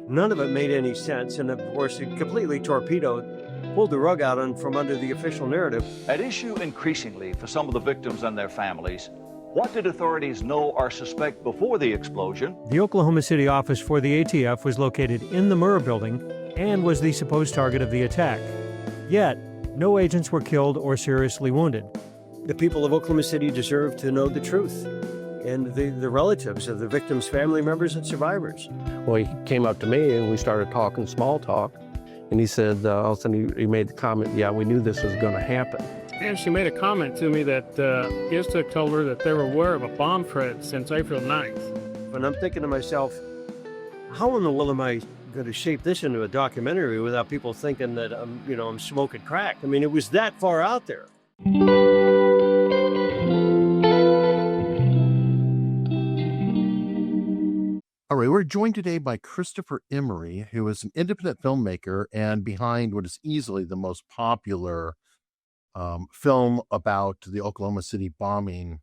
None of it made any sense, and of course it completely torpedoed, pulled the rug out from under the official narrative. At issue increasingly for some of the victims and their families, what did authorities know or suspect before the explosion? The Oklahoma City office for the ATF was located in the Murrah Building and was the supposed target of the attack. Yet, no agents were killed or seriously wounded. The people of Oklahoma City deserve to know the truth, and the relatives of the victims' family members and survivors. Well, he came up to me and we started talking small talk. And he said, all of a sudden he made the comment, yeah, we knew this was going to happen. And she made a comment to me that ISTA told her that they were aware of a bomb threat since April 9th. And I'm thinking to myself, how in the world am I going to shape this into a documentary without people thinking that I'm smoking crack? I mean, it was that far out there. All right, we're joined today by Christopher Emery, who is an independent filmmaker and behind what is easily the most popular film about the Oklahoma City bombing,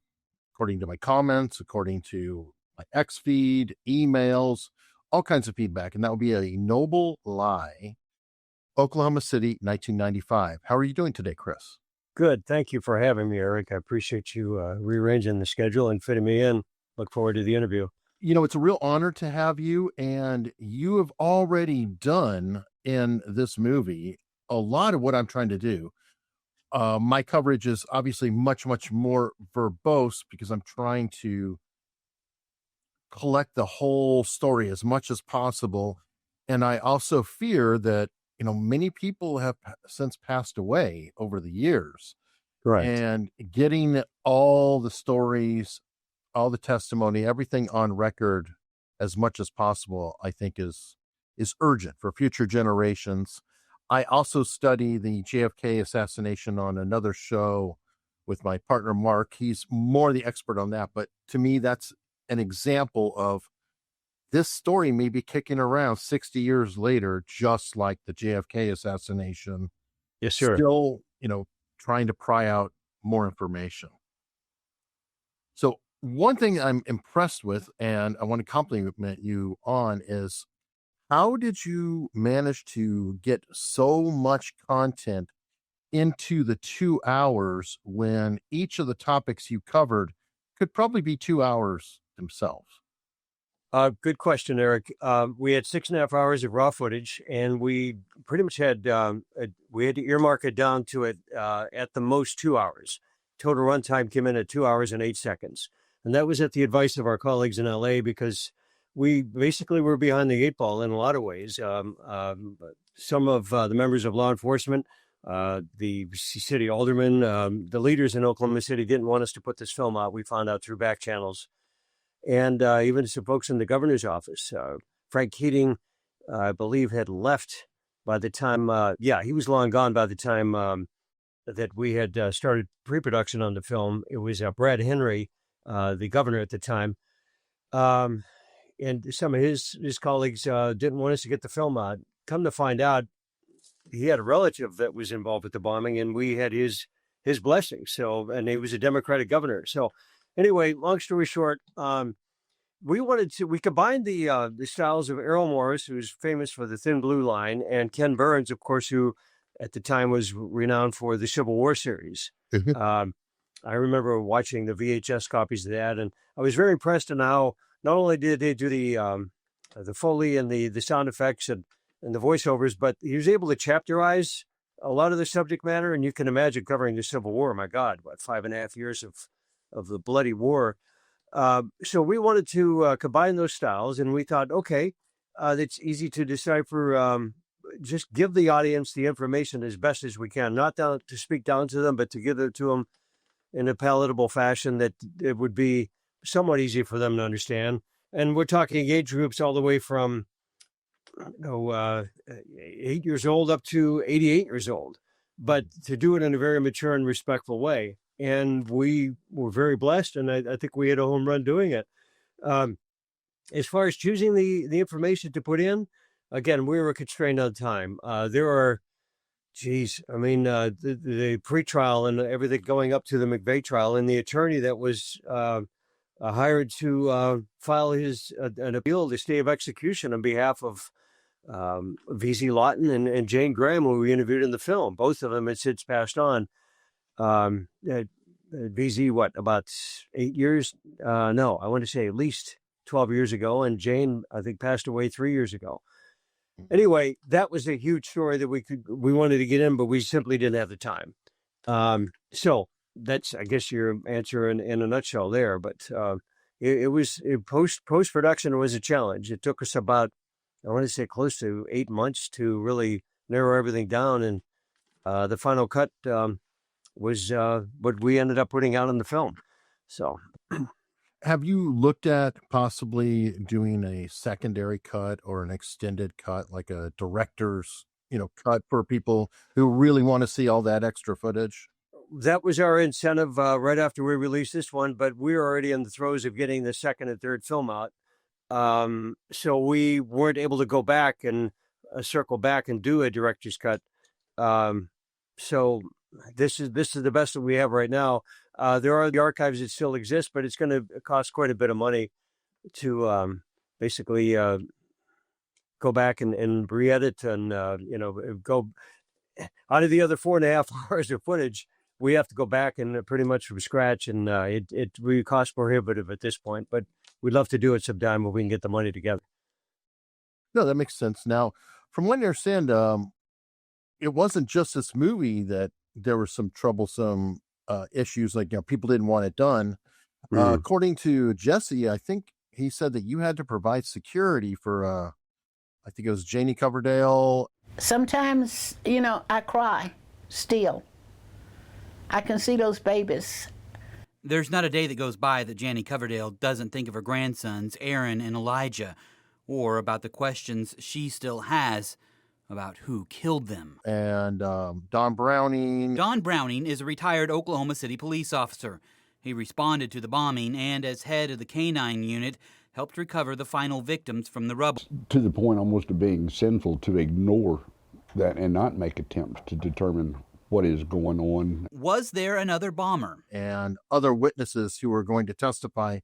according to my comments, according to my X feed, emails, all kinds of feedback. And that would be A Noble Lie, Oklahoma City, 1995. How are you doing today, Chris? Good. Thank you for having me, Eric. I appreciate you rearranging the schedule and fitting me in. Look forward to the interview. You know, it's a real honor to have you, and you have already done in this movie a lot of what I'm trying to do. My coverage is obviously much, much more verbose because I'm trying to collect the whole story as much as possible. And I also fear that, many people have since passed away over the years. Right. And getting all the stories, all the testimony, everything on record as much as possible, I think is urgent for future generations. I also study the JFK assassination on another show with my partner, Mark. He's more the expert on that. But to me, that's an example of this story may be kicking around 60 years later, just like the JFK assassination. Yes, sir. Still, trying to pry out more information. So one thing I'm impressed with, and I want to compliment you on, is how did you manage to get so much content into the 2 hours when each of the topics you covered could probably be 2 hours themselves? Good question, Eric. We had 6.5 hours of raw footage, and we pretty much had we had to earmark it down to it at the most 2 hours. Total runtime came in at 2 hours and 8 seconds. And that was at the advice of our colleagues in LA, because we basically were behind the 8 ball in a lot of ways. Some of the members of law enforcement, the city aldermen, the leaders in Oklahoma City didn't want us to put this film out. We found out through back channels. And even some folks in the governor's office. Frank Keating, I believe, had left by the time, he was long gone by the time that we had started pre-production on the film. It was Brad Henry, the governor at the time. And some of his colleagues didn't want us to get the film out. Come to find out, he had a relative that was involved with the bombing, and we had his blessing. And he was a Democratic governor. So anyway, long story short, we combined the styles of Errol Morris, who's famous for the Thin Blue Line, and Ken Burns, of course, who at the time was renowned for the Civil War series. I remember watching the VHS copies of that, and I was very impressed in how not only did they do the Foley and the sound effects and the voiceovers, but he was able to chapterize a lot of the subject matter. And you can imagine covering the Civil War. My God, 5.5 years of the bloody war. So we wanted to combine those styles, and we thought, okay, it's easy to decipher. Just give the audience the information as best as we can, not to speak down to them, but to give it to them in a palatable fashion that it would be somewhat easy for them to understand. And we're talking age groups all the way from 8 years old up to 88 years old, but to do it in a very mature and respectful way. And we were very blessed, and I think we had a home run doing it. As far as choosing the information to put in, again, we were constrained on time. There are, the pretrial and everything going up to the McVeigh trial, and the attorney that was hired to file an appeal, the stay of execution on behalf of VZ Lawton and Jane Graham, who we interviewed in the film. Both of them had since passed on. VZ, about 8 years? No, I want to say at least 12 years ago. And Jane, I think, passed away 3 years ago. Anyway, that was a huge story that we wanted to get in, but we simply didn't have the time. So that's, I guess, your answer in a nutshell there. But post-production was a challenge. It took us about, I want to say, close to 8 months to really narrow everything down. And the final cut was what we ended up putting out in the film. So, have you looked at possibly doing a secondary cut or an extended cut, like a director's, cut for people who really want to see all that extra footage? That was our incentive right after we released this one, but we were already in the throes of getting the second and third film out. So we weren't able to go back and circle back and do a director's cut. So this is the best that we have right now. There are the archives that still exist, but it's going to cost quite a bit of money to basically go back and re-edit and go out of the other 4.5 hours of footage. We have to go back and pretty much from scratch, and it really costs prohibitive at this point. But we'd love to do it sometime when we can get the money together. No, that makes sense. Now, from what I understand, it wasn't just this movie that there were some troublesome issues, like people didn't want it done. According to Jesse, I think he said that you had to provide security for, I think it was Janie Coverdale. Sometimes, I cry still. I can see those babies. There's not a day that goes by that Janie Coverdale doesn't think of her grandsons, Aaron and Elijah, or about the questions she still has about who killed them. And Don Browning. Don Browning is a retired Oklahoma City police officer. He responded to the bombing and, as head of the K-9 unit, helped recover the final victims from the rubble. To the point almost of being sinful to ignore that and not make attempts to determine what is going on. Was there another bomber? And other witnesses who were going to testify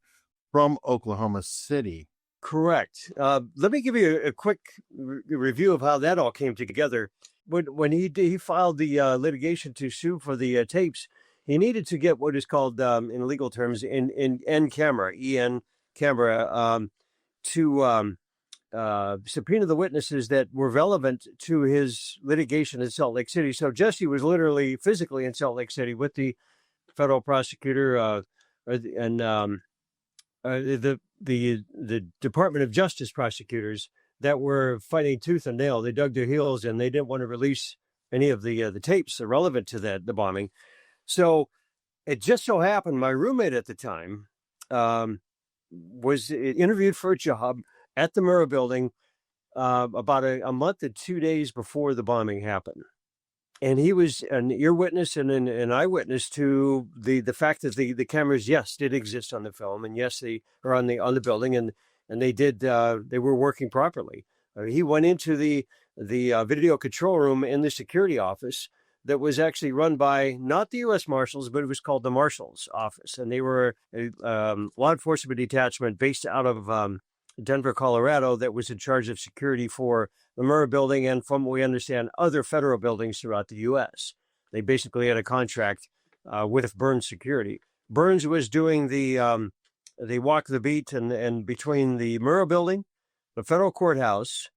from Oklahoma City. Correct. Let me give you a quick review of how that all came together. When he filed the litigation to sue for the tapes, he needed to get what is called, in legal terms, en camera, to subpoena the witnesses that were relevant to his litigation in Salt Lake City. So Jesse was literally physically in Salt Lake City with the federal prosecutor and the Department of Justice prosecutors that were fighting tooth and nail. They dug their heels and they didn't want to release any of the tapes relevant to the bombing. So it just so happened my roommate at the time was interviewed for a job at the Murrah Building about a month and 2 days before the bombing happened. And he was an ear witness and an eyewitness to the fact that the cameras, yes, did exist on the film, and yes, they are on the building, and they did they were working properly. He went into the video control room in the security office that was actually run by not the U.S. Marshals, but it was called the Marshals Office, and they were a law enforcement detachment based out of Denver, Colorado, that was in charge of security for the Murrah Building and, from what we understand, other federal buildings throughout the U.S. They basically had a contract with Burns Security. Burns was doing the walk the beat and between the Murrah Building, the federal courthouse,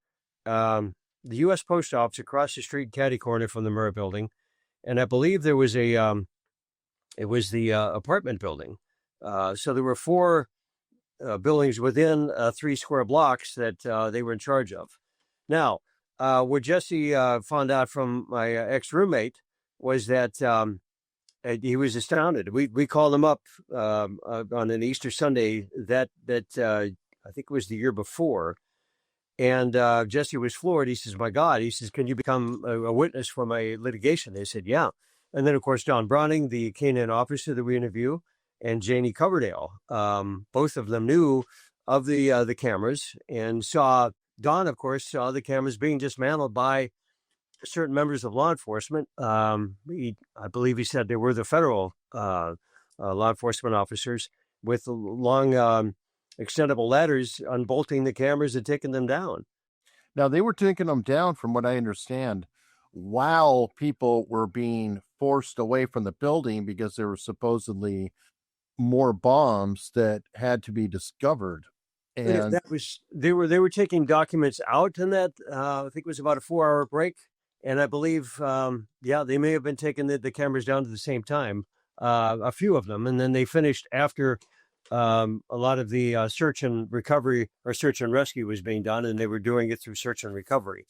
the U.S. Post Office across the street, catty corner from the Murrah Building, and I believe there was it was the apartment building. So there were 4 buildings within 3 square blocks that they were in charge of. Now, what Jesse found out from my ex-roommate was that he was astounded. We called him up on an Easter Sunday that I think it was the year before, and Jesse was floored. He says, "My God," he says, "can you become a witness for my litigation?" They said, "Yeah." And then, of course, Don Browning, the K-9 officer that we interview, and Janie Coverdale, both of them knew of the cameras and saw. Don, of course, saw the cameras being dismantled by certain members of law enforcement. I believe he said they were the federal law enforcement officers with long extendable ladders unbolting the cameras and taking them down. Now, they were taking them down, from what I understand, while people were being forced away from the building because there were supposedly more bombs that had to be discovered. And That was they were taking documents out in that I think it was about a 4-hour break, and I believe they may have been taking the cameras down at the same time, a few of them, and then they finished after a lot of the search and recovery or search and rescue was being done, and they were doing it through search and recovery.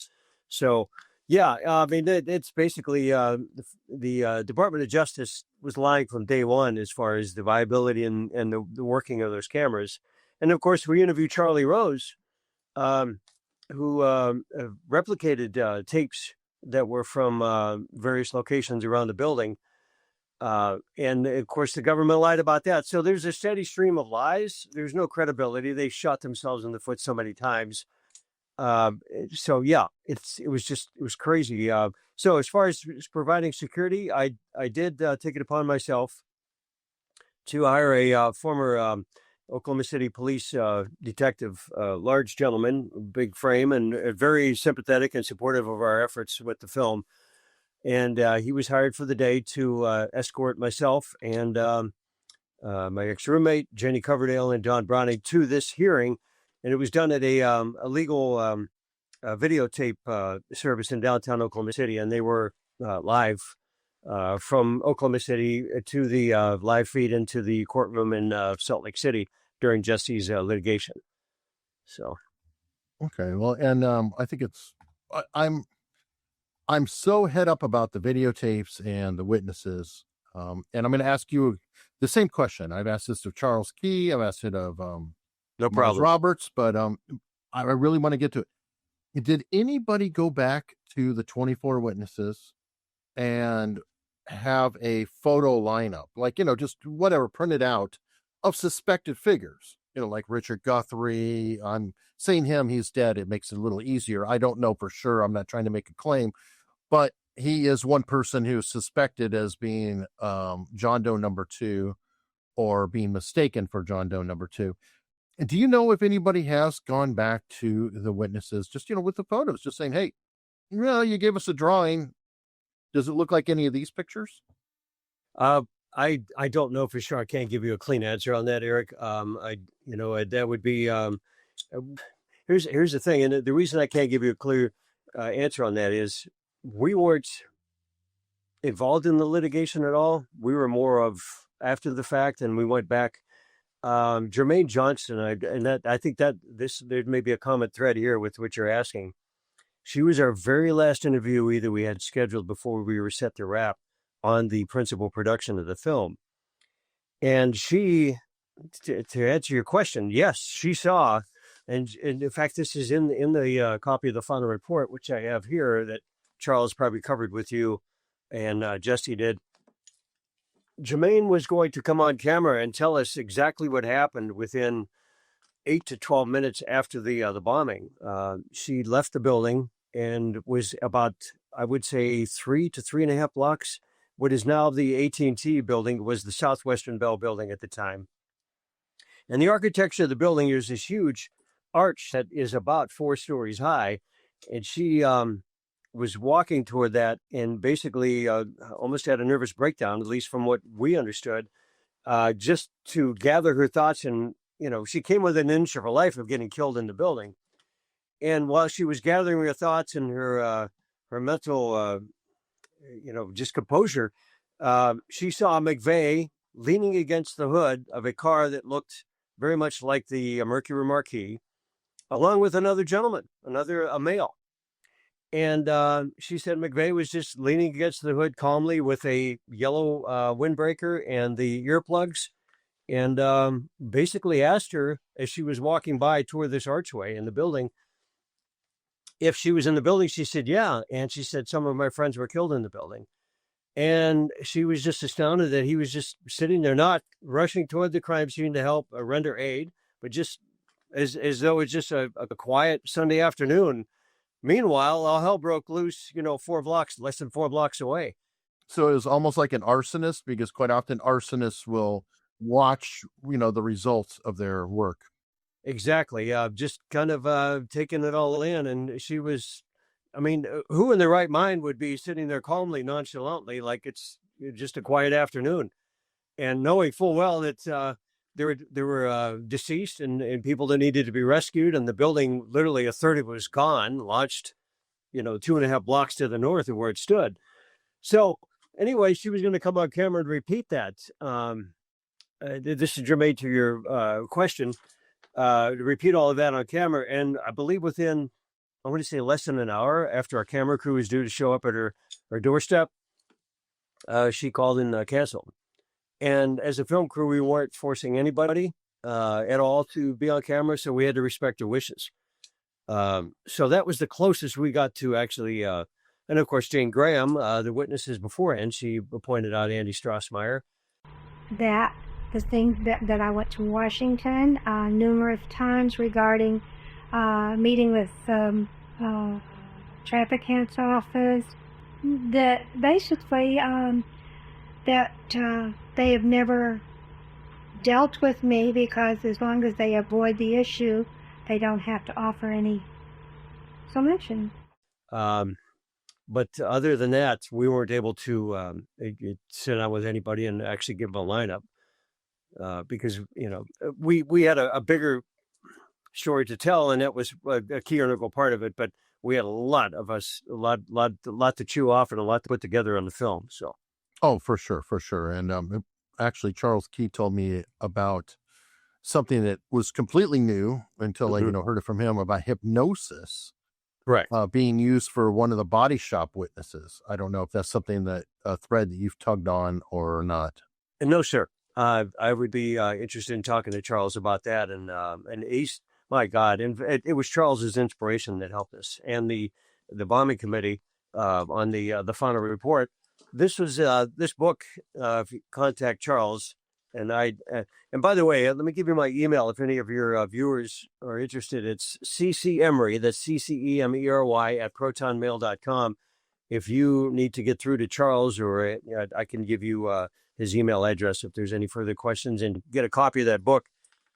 So yeah, I mean it's basically the Department of Justice was lying from day one as far as the viability and the working of those cameras. And of course, we interviewed Charlie Rose, who replicated tapes that were from various locations around the building. And of course, the government lied about that. So there's a steady stream of lies. There's no credibility. They shot themselves in the foot so many times. So yeah, it was crazy. So as far as providing security, I did take it upon myself to hire a former Oklahoma City police detective, large gentleman, big frame, and very sympathetic and supportive of our efforts with the film. And he was hired for the day to escort myself and my ex-roommate, Jenny Coverdale, and Don Browning to this hearing. And it was done at a legal videotape service in downtown Oklahoma City. And they were live from Oklahoma City to the live feed into the courtroom in Salt Lake City during Jesse's litigation. So, okay, well, and I think I'm so head up about the videotapes and the witnesses, and I'm going to ask you the same question. I've asked this of Charles Key. I've asked it of no problem, Roberts, but I really want to get to it. Did anybody go back to the 24 witnesses and have a photo lineup, like, just whatever, printed out, of suspected figures, like Richard Guthrie? I'm saying him, he's dead. It makes it a little easier. I don't know for sure. I'm not trying to make a claim, but he is one person who is suspected as being John Doe number 2, or being mistaken for John Doe number 2. And do you know if anybody has gone back to the witnesses, just, with the photos, just saying, hey, well, you gave us a drawing. Does it look like any of these pictures? I don't know for sure. I can't give you a clean answer on that, Eric. That would be, here's the thing. And the reason I can't give you a clear answer on that is we weren't involved in the litigation at all. We were more of after the fact, and we went back. Jermaine Johnson, I think that there may be a common thread here with what you're asking. She was our very last interviewee that we had scheduled before we were set to wrap on the principal production of the film. And she, to answer your question, yes, she saw, and in fact, this is in the copy of the final report, which I have here, that Charles probably covered with you, and Jesse did. Jermaine was going to come on camera and tell us exactly what happened within 8 to 12 minutes after the bombing. She left the building and was about, I would say, 3 to 3.5 blocks. What is now the AT&T building was the Southwestern Bell building at the time. And the architecture of the building is this huge arch that is about 4 stories high. And she was walking toward that and basically almost had a nervous breakdown, at least from what we understood, just to gather her thoughts. And, she came within an inch of her life of getting killed in the building. And while she was gathering her thoughts and her mental just composure, she saw McVeigh leaning against the hood of a car that looked very much like the Mercury Marquis, along with another gentleman, a male. And she said McVeigh was just leaning against the hood calmly with a yellow windbreaker and the earplugs, and basically asked her as she was walking by toward this archway in the building if she was in the building. She said, yeah. And she said, some of my friends were killed in the building. And she was just astounded that he was just sitting there, not rushing toward the crime scene to help render aid, but just as though it's just a quiet Sunday afternoon. Meanwhile, all hell broke loose, less than 4 blocks away. So it was almost like an arsonist, because quite often arsonists will watch, the results of their work. Exactly. Just kind of taking it all in. And she was, I mean, who in their right mind would be sitting there calmly, nonchalantly, like it's just a quiet afternoon, and knowing full well that there were deceased and people that needed to be rescued, and the building, literally a third of it was gone, launched, 2.5 blocks to the north of where it stood. So anyway, she was going to come on camera and repeat that. This is germane to your question. To repeat all of that on camera, and I believe within, I want to say, less than an hour after our camera crew was due to show up at her doorstep, she called and canceled. And as a film crew, we weren't forcing anybody at all to be on camera, so we had to respect her wishes. So that was the closest we got to actually, and of course, Jane Graham, the witnesses beforehand, she pointed out Andy Strassmeyer. That the thing that I went to Washington numerous times regarding meeting with traffic counts office, that basically that they have never dealt with me, because as long as they avoid the issue, they don't have to offer any solution. But other than that, we weren't able to sit down with anybody and actually give them a lineup because, we had a bigger story to tell, and that was a key integral part of it. But we had a lot to chew off and a lot to put together on the film. So. Oh, for sure. And actually, Charles Key told me about something that was completely new until I heard it from him about hypnosis, right? Being used for one of the body shop witnesses. I don't know if that's something that a thread that you've tugged on or not. No, sir. I would be interested in talking to Charles about that. And he's, my God, and it was Charles's inspiration that helped us, and the bombing committee on the final report. This was this book. If you contact Charles, and and by the way, let me give you my email if any of your viewers are interested. It's ccemery, that's CCEMERY @protonmail.com. If you need to get through to Charles, or I can give you his email address if there's any further questions, and get a copy of that book.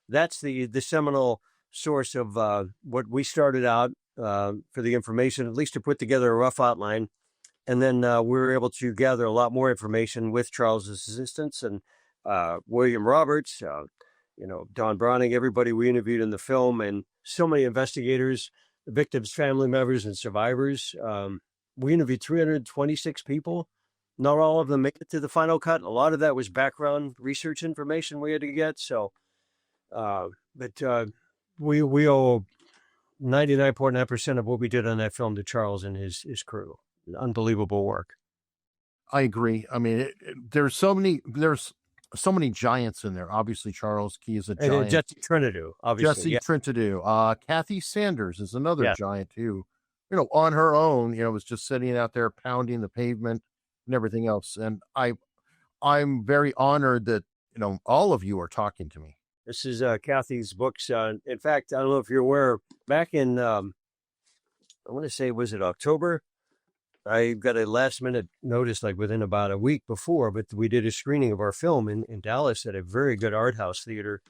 That's the seminal source of what we started out for the information, at least to put together a rough outline. And then we were able to gather a lot more information with Charles's assistance and William Roberts, Don Browning, everybody we interviewed in the film, and so many investigators, victims, family members, and survivors. We interviewed 326 people. Not all of them made it to the final cut. A lot of that was background research information we had to get. So, but we owe 99.9% of what we did on that film to Charles and his crew. Unbelievable work. I agree. I mean, there's so many giants in there. Obviously, Charles Key is a giant. And Jesse Trentadue, obviously. Jesse Trentadue. Kathy Sanders is another giant who, on her own, was just sitting out there pounding the pavement and everything else. And I'm very honored that, all of you are talking to me. This is Kathy's books. In fact, I don't know if you're aware, back in, I want to say, was it October? I got a last minute notice, like within about a week before, but we did a screening of our film in Dallas at a very good art house theater,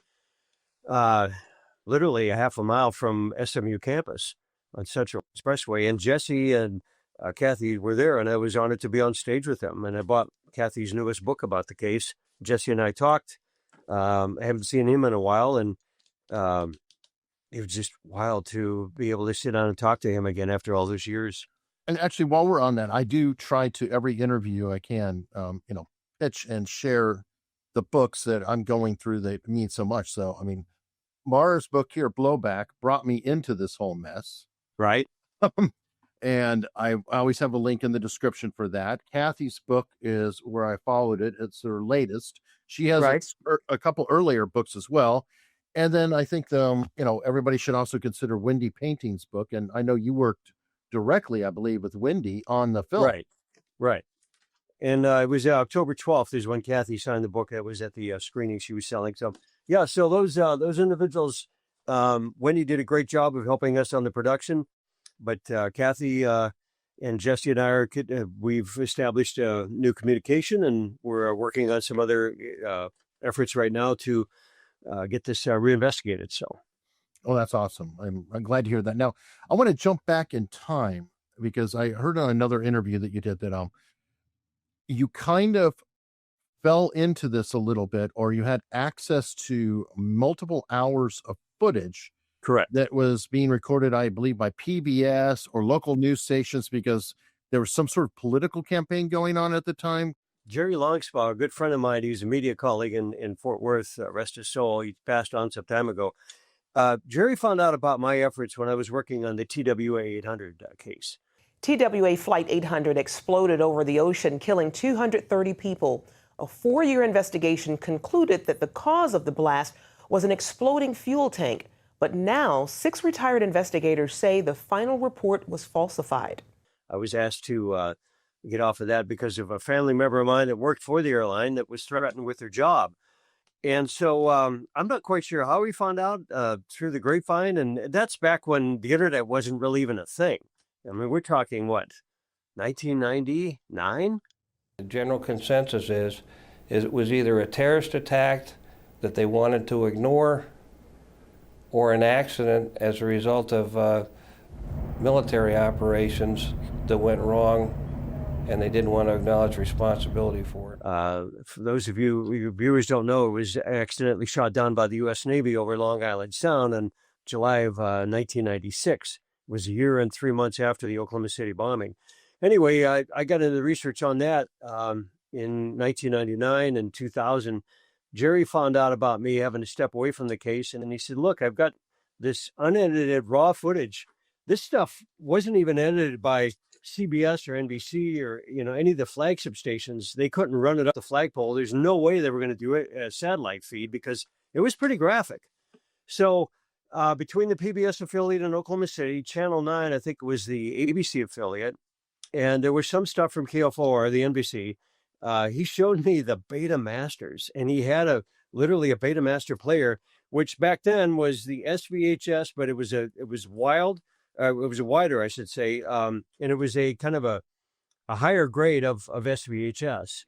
literally a half a mile from SMU campus on Central Expressway. And Jesse and Kathy were there, and I was honored to be on stage with them. And I bought Kathy's newest book about the case. Jesse and I talked. I haven't seen him in a while, and it was just wild to be able to sit down and talk to him again after all those years. And actually, while we're on that, I do try to, every interview I can, pitch and share the books that I'm going through that mean so much. So, I mean, Murrah's book here, Blowback, brought me into this whole mess. Right. And I always have a link in the description for that. Kathy's book is where I followed it. It's her latest. She has a couple earlier books as well. And then I think, everybody should also consider Wendy Painting's book. And I know you worked directly, I believe, with Wendy on the film. Right. And it was October 12th is when Kathy signed the book. That was at the screening she was selling. So, so those individuals, Wendy did a great job of helping us on the production. But Kathy and Jesse and I we've established a new communication, and we're working on some other efforts right now to get this reinvestigated. So. Oh, that's awesome. I'm glad to hear that. Now, I want to jump back in time because I heard on another interview that you did that you kind of fell into this a little bit, or you had access to multiple hours of footage. Correct. That was being recorded, I believe, by PBS or local news stations because there was some sort of political campaign going on at the time. Jerry Longspaw, a good friend of mine, he's a media colleague in Fort Worth, rest his soul. He passed on some time ago. Jerry found out about my efforts when I was working on the TWA 800 case. TWA Flight 800 exploded over the ocean, killing 230 people. A 4-year investigation concluded that the cause of the blast was an exploding fuel tank. But now, 6 retired investigators say the final report was falsified. I was asked to get off of that because of a family member of mine that worked for the airline that was threatened with their job. And so I'm not quite sure how we found out through the grapevine. And that's back when the internet wasn't really even a thing. I mean, we're talking, what, 1999? The general consensus is it was either a terrorist attack that they wanted to ignore or an accident as a result of military operations that went wrong and they didn't want to acknowledge responsibility for it. For those of you, your viewers don't know, it was accidentally shot down by the U.S. Navy over Long Island Sound in July of 1996. It was a year and 3 months after the Oklahoma City bombing. Anyway, I got into the research on that in 1999 and 2000. Jerry found out about me having to step away from the case, and he said, look, I've got this unedited raw footage. This stuff wasn't even edited by CBS or NBC or, any of the flagship stations. They couldn't run it up the flagpole. There's no way they were going to do it a satellite feed because it was pretty graphic. So between the PBS affiliate in Oklahoma City, Channel 9, I think it was the ABC affiliate, and there was some stuff from KFOR, the NBC. He showed me the Beta Masters, and he had literally a Beta Master player, which back then was the SVHS, but it was wider, I should say, and it was a kind of a higher grade of SVHS,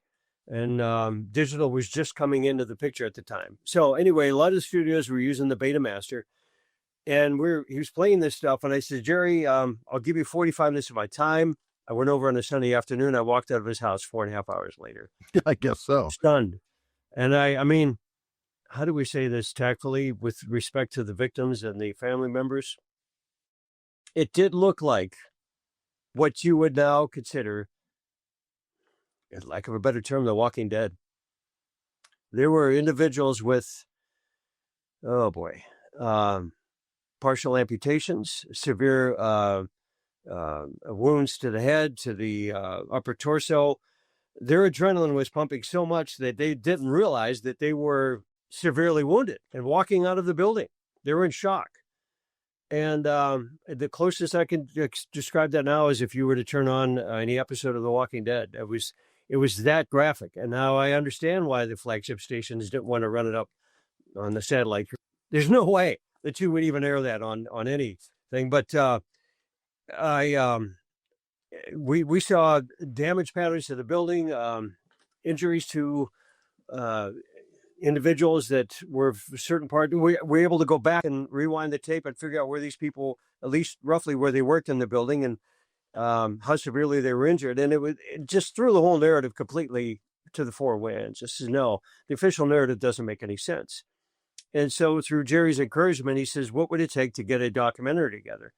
and digital was just coming into the picture at the time. So anyway, a lot of the studios were using the Beta Master, and he was playing this stuff, and I said, Jerry, I'll give you 45 minutes of my time. I went over on a Sunday afternoon. I walked out of his house 4.5 hours later. I guess so. Stunned. And I mean, how do we say this tactfully with respect to the victims and the family members? It did look like what you would now consider, for lack of a better term, The Walking Dead. There were individuals with, partial amputations, severe wounds to the head, to the upper torso. Their adrenaline was pumping so much that they didn't realize that they were severely wounded and walking out of the building. They were in shock. And the closest I can describe that now is if you were to turn on any episode of The Walking Dead. It was that graphic. And now I understand why the flagship stations didn't want to run it up on the satellite. There's no way that you would even air that on anything. But we saw damage patterns to the building, injuries to individuals that were a certain part. We were able to go back and rewind the tape and figure out where these people, at least roughly where they worked in the building, and how severely they were injured. And it just threw the whole narrative completely to the four winds. Just says, no, the official narrative doesn't make any sense. And so through Jerry's encouragement, he says, what would it take to get a documentary together?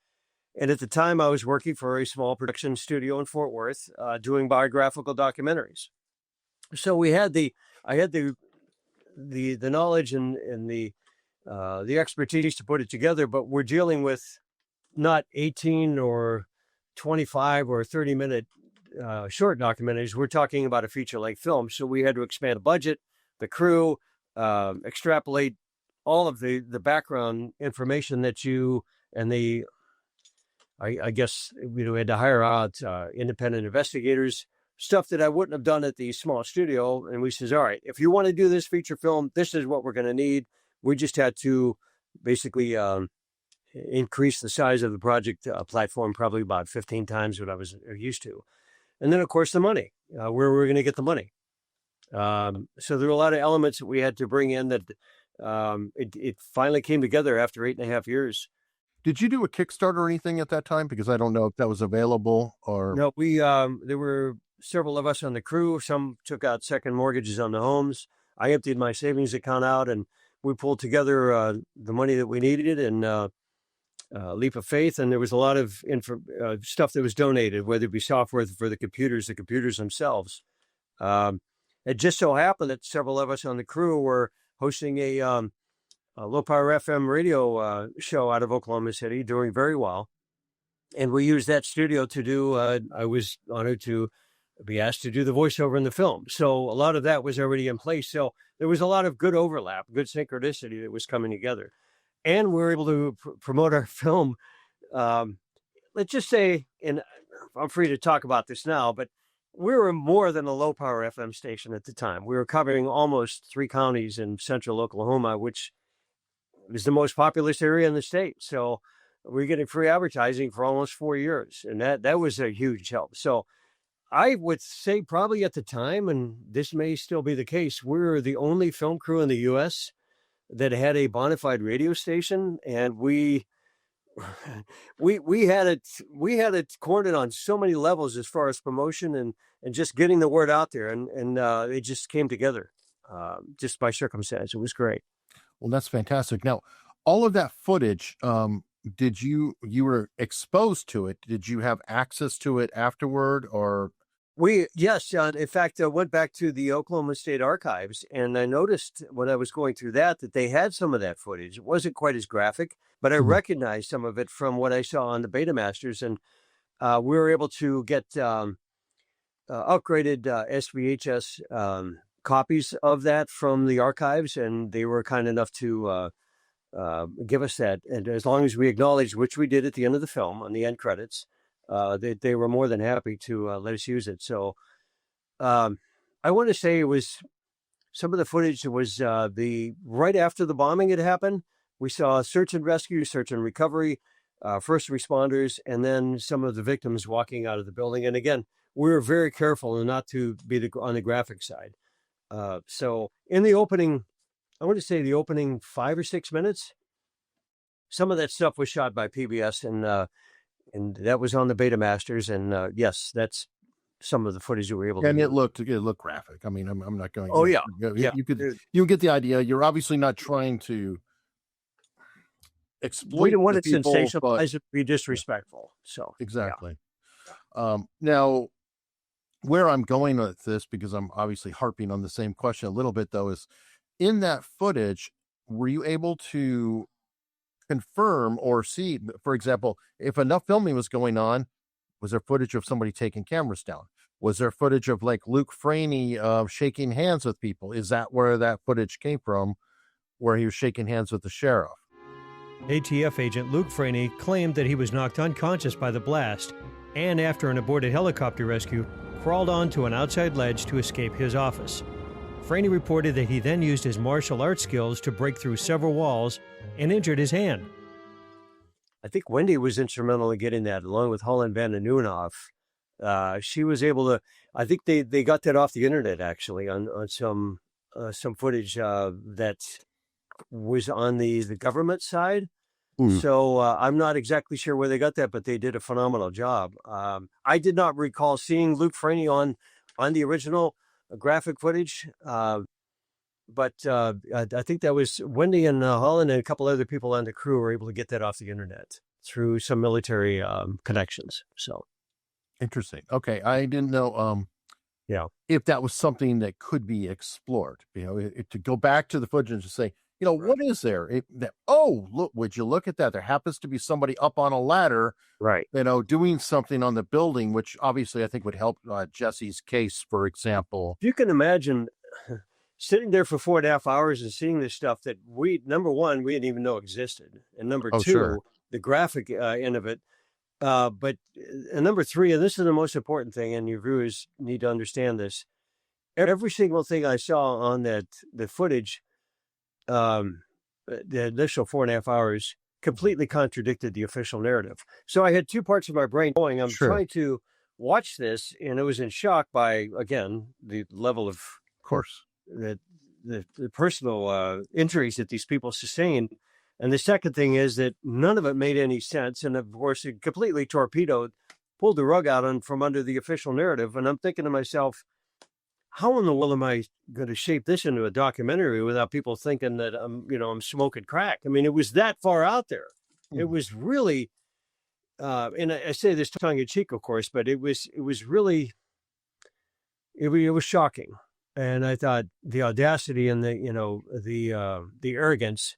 And at the time I was working for a small production studio in Fort Worth, doing biographical documentaries. So I had the knowledge and the expertise to put it together, but we're dealing with not 18 or 25 or 30-minute short documentaries. We're talking about a feature-length film. So we had to expand the budget, the crew, extrapolate all of the background information that I guess we had to hire out independent investigators, stuff that I wouldn't have done at the small studio. And we says, all right, if you want to do this feature film, this is what we're going to need. We just had to basically increase the size of the project platform probably about 15 times what I was used to. And then, of course, the money, where we're going to get the money. So there were a lot of elements that we had to bring in that it finally came together after 8.5 years. Did you do a Kickstarter or anything at that time? Because I don't know if that was available or. No, there were several of us on the crew. Some took out second mortgages on the homes. I emptied my savings account out, and we pulled together the money that we needed and leap of faith. And there was a lot of stuff that was donated, whether it be software for the computers themselves. It just so happened that several of us on the crew were hosting a low power FM radio show out of Oklahoma City, doing very well. And we used that studio to do, I was honored to be asked to do the voiceover in the film. So a lot of that was already in place. So there was a lot of good overlap, good synchronicity that was coming together. And we were able to promote our film. Let's just say, and I'm free to talk about this now, but we were more than a low power FM station at the time. We were covering almost 3 counties in central Oklahoma, which is the most populous area in the state. So we were getting free advertising for almost 4 years. And that was a huge help. So I would say probably at the time, and this may still be the case, we were the only film crew in the U.S. that had a bona fide radio station, and we had it cornered on so many levels as far as promotion and just getting the word out there, and it just came together just by circumstance. It was great. Well, that's fantastic. Now, all of that footage, did you were exposed to it? Did you have access to it afterward, or? Yes, in fact, I went back to the Oklahoma State Archives, and I noticed when I was going through that they had some of that footage. It wasn't quite as graphic, but I recognized some of it from what I saw on the Betamasters, and we were able to get upgraded SVHS copies of that from the archives, and they were kind enough to give us that. And as long as we acknowledged, which we did at the end of the film on the end credits, they were more than happy to let us use it. So I want to say it was some of the footage was right after the bombing had happened. We saw search and rescue, search and recovery, first responders, and then some of the victims walking out of the building. And again, we were very careful not to be on the graphic side. So in the opening, I want to say the opening 5 or 6 minutes, some of that stuff was shot by PBS, and that was on the Betamasters. And yes, that's some of the footage you were able to. And it looked graphic. I mean, I'm not going. Oh yeah, you get the idea. You're obviously not trying to exploit. We didn't want it people, sensationalized to be disrespectful. So exactly. Yeah. Now, where I'm going with this, because I'm obviously harping on the same question a little bit, though, is in that footage, were you able to confirm or see, for example, if enough filming was going on, was there footage of somebody taking cameras down? Was there footage of like Luke Franey shaking hands with people? Is that where that footage came from, where he was shaking hands with the sheriff? ATF agent Luke Franey claimed that he was knocked unconscious by the blast and, after an aborted helicopter rescue, crawled onto an outside ledge to escape his office. Franey reported that he then used his martial arts skills to break through several walls and injured his hand. I think Wendy was instrumental in getting that, along with Holland van den Nieuwenhof. She was able to, I think they got that off the internet, actually, on some footage that was on the government side. So I'm not exactly sure where they got that, but they did a phenomenal job. I did not recall seeing Luke Franey on the original graphic footage, but I think that was Wendy and Holland and a couple other people on the crew were able to get that off the internet through some military connections. So interesting. Okay, I didn't know. If that was something that could be explored, to go back to the footage and just say, what is there? Look, would you look at that? There happens to be somebody up on a ladder, right? Doing something on the building, which obviously I think would help Jesse's case, for example. You can imagine sitting there for 4.5 hours and seeing this stuff that number one, we didn't even know existed. And number two, the graphic end of it. But number three, and this is the most important thing, and your viewers need to understand this. Every single thing I saw on the footage, the initial 4.5 hours, completely contradicted the official narrative. So I had two parts of my brain going. I'm trying to watch this, and I was in shock by, again, the level of course, that the personal injuries that these people sustained. And the second thing is that none of it made any sense. And of course, it completely torpedoed, pulled the rug out from under the official narrative. And I'm thinking to myself, how in the world am I going to shape this into a documentary without people thinking that I'm smoking crack? I mean, it was that far out there. It was really, and I say this tongue in cheek, of course, but it was really, it was shocking. And I thought the audacity and the arrogance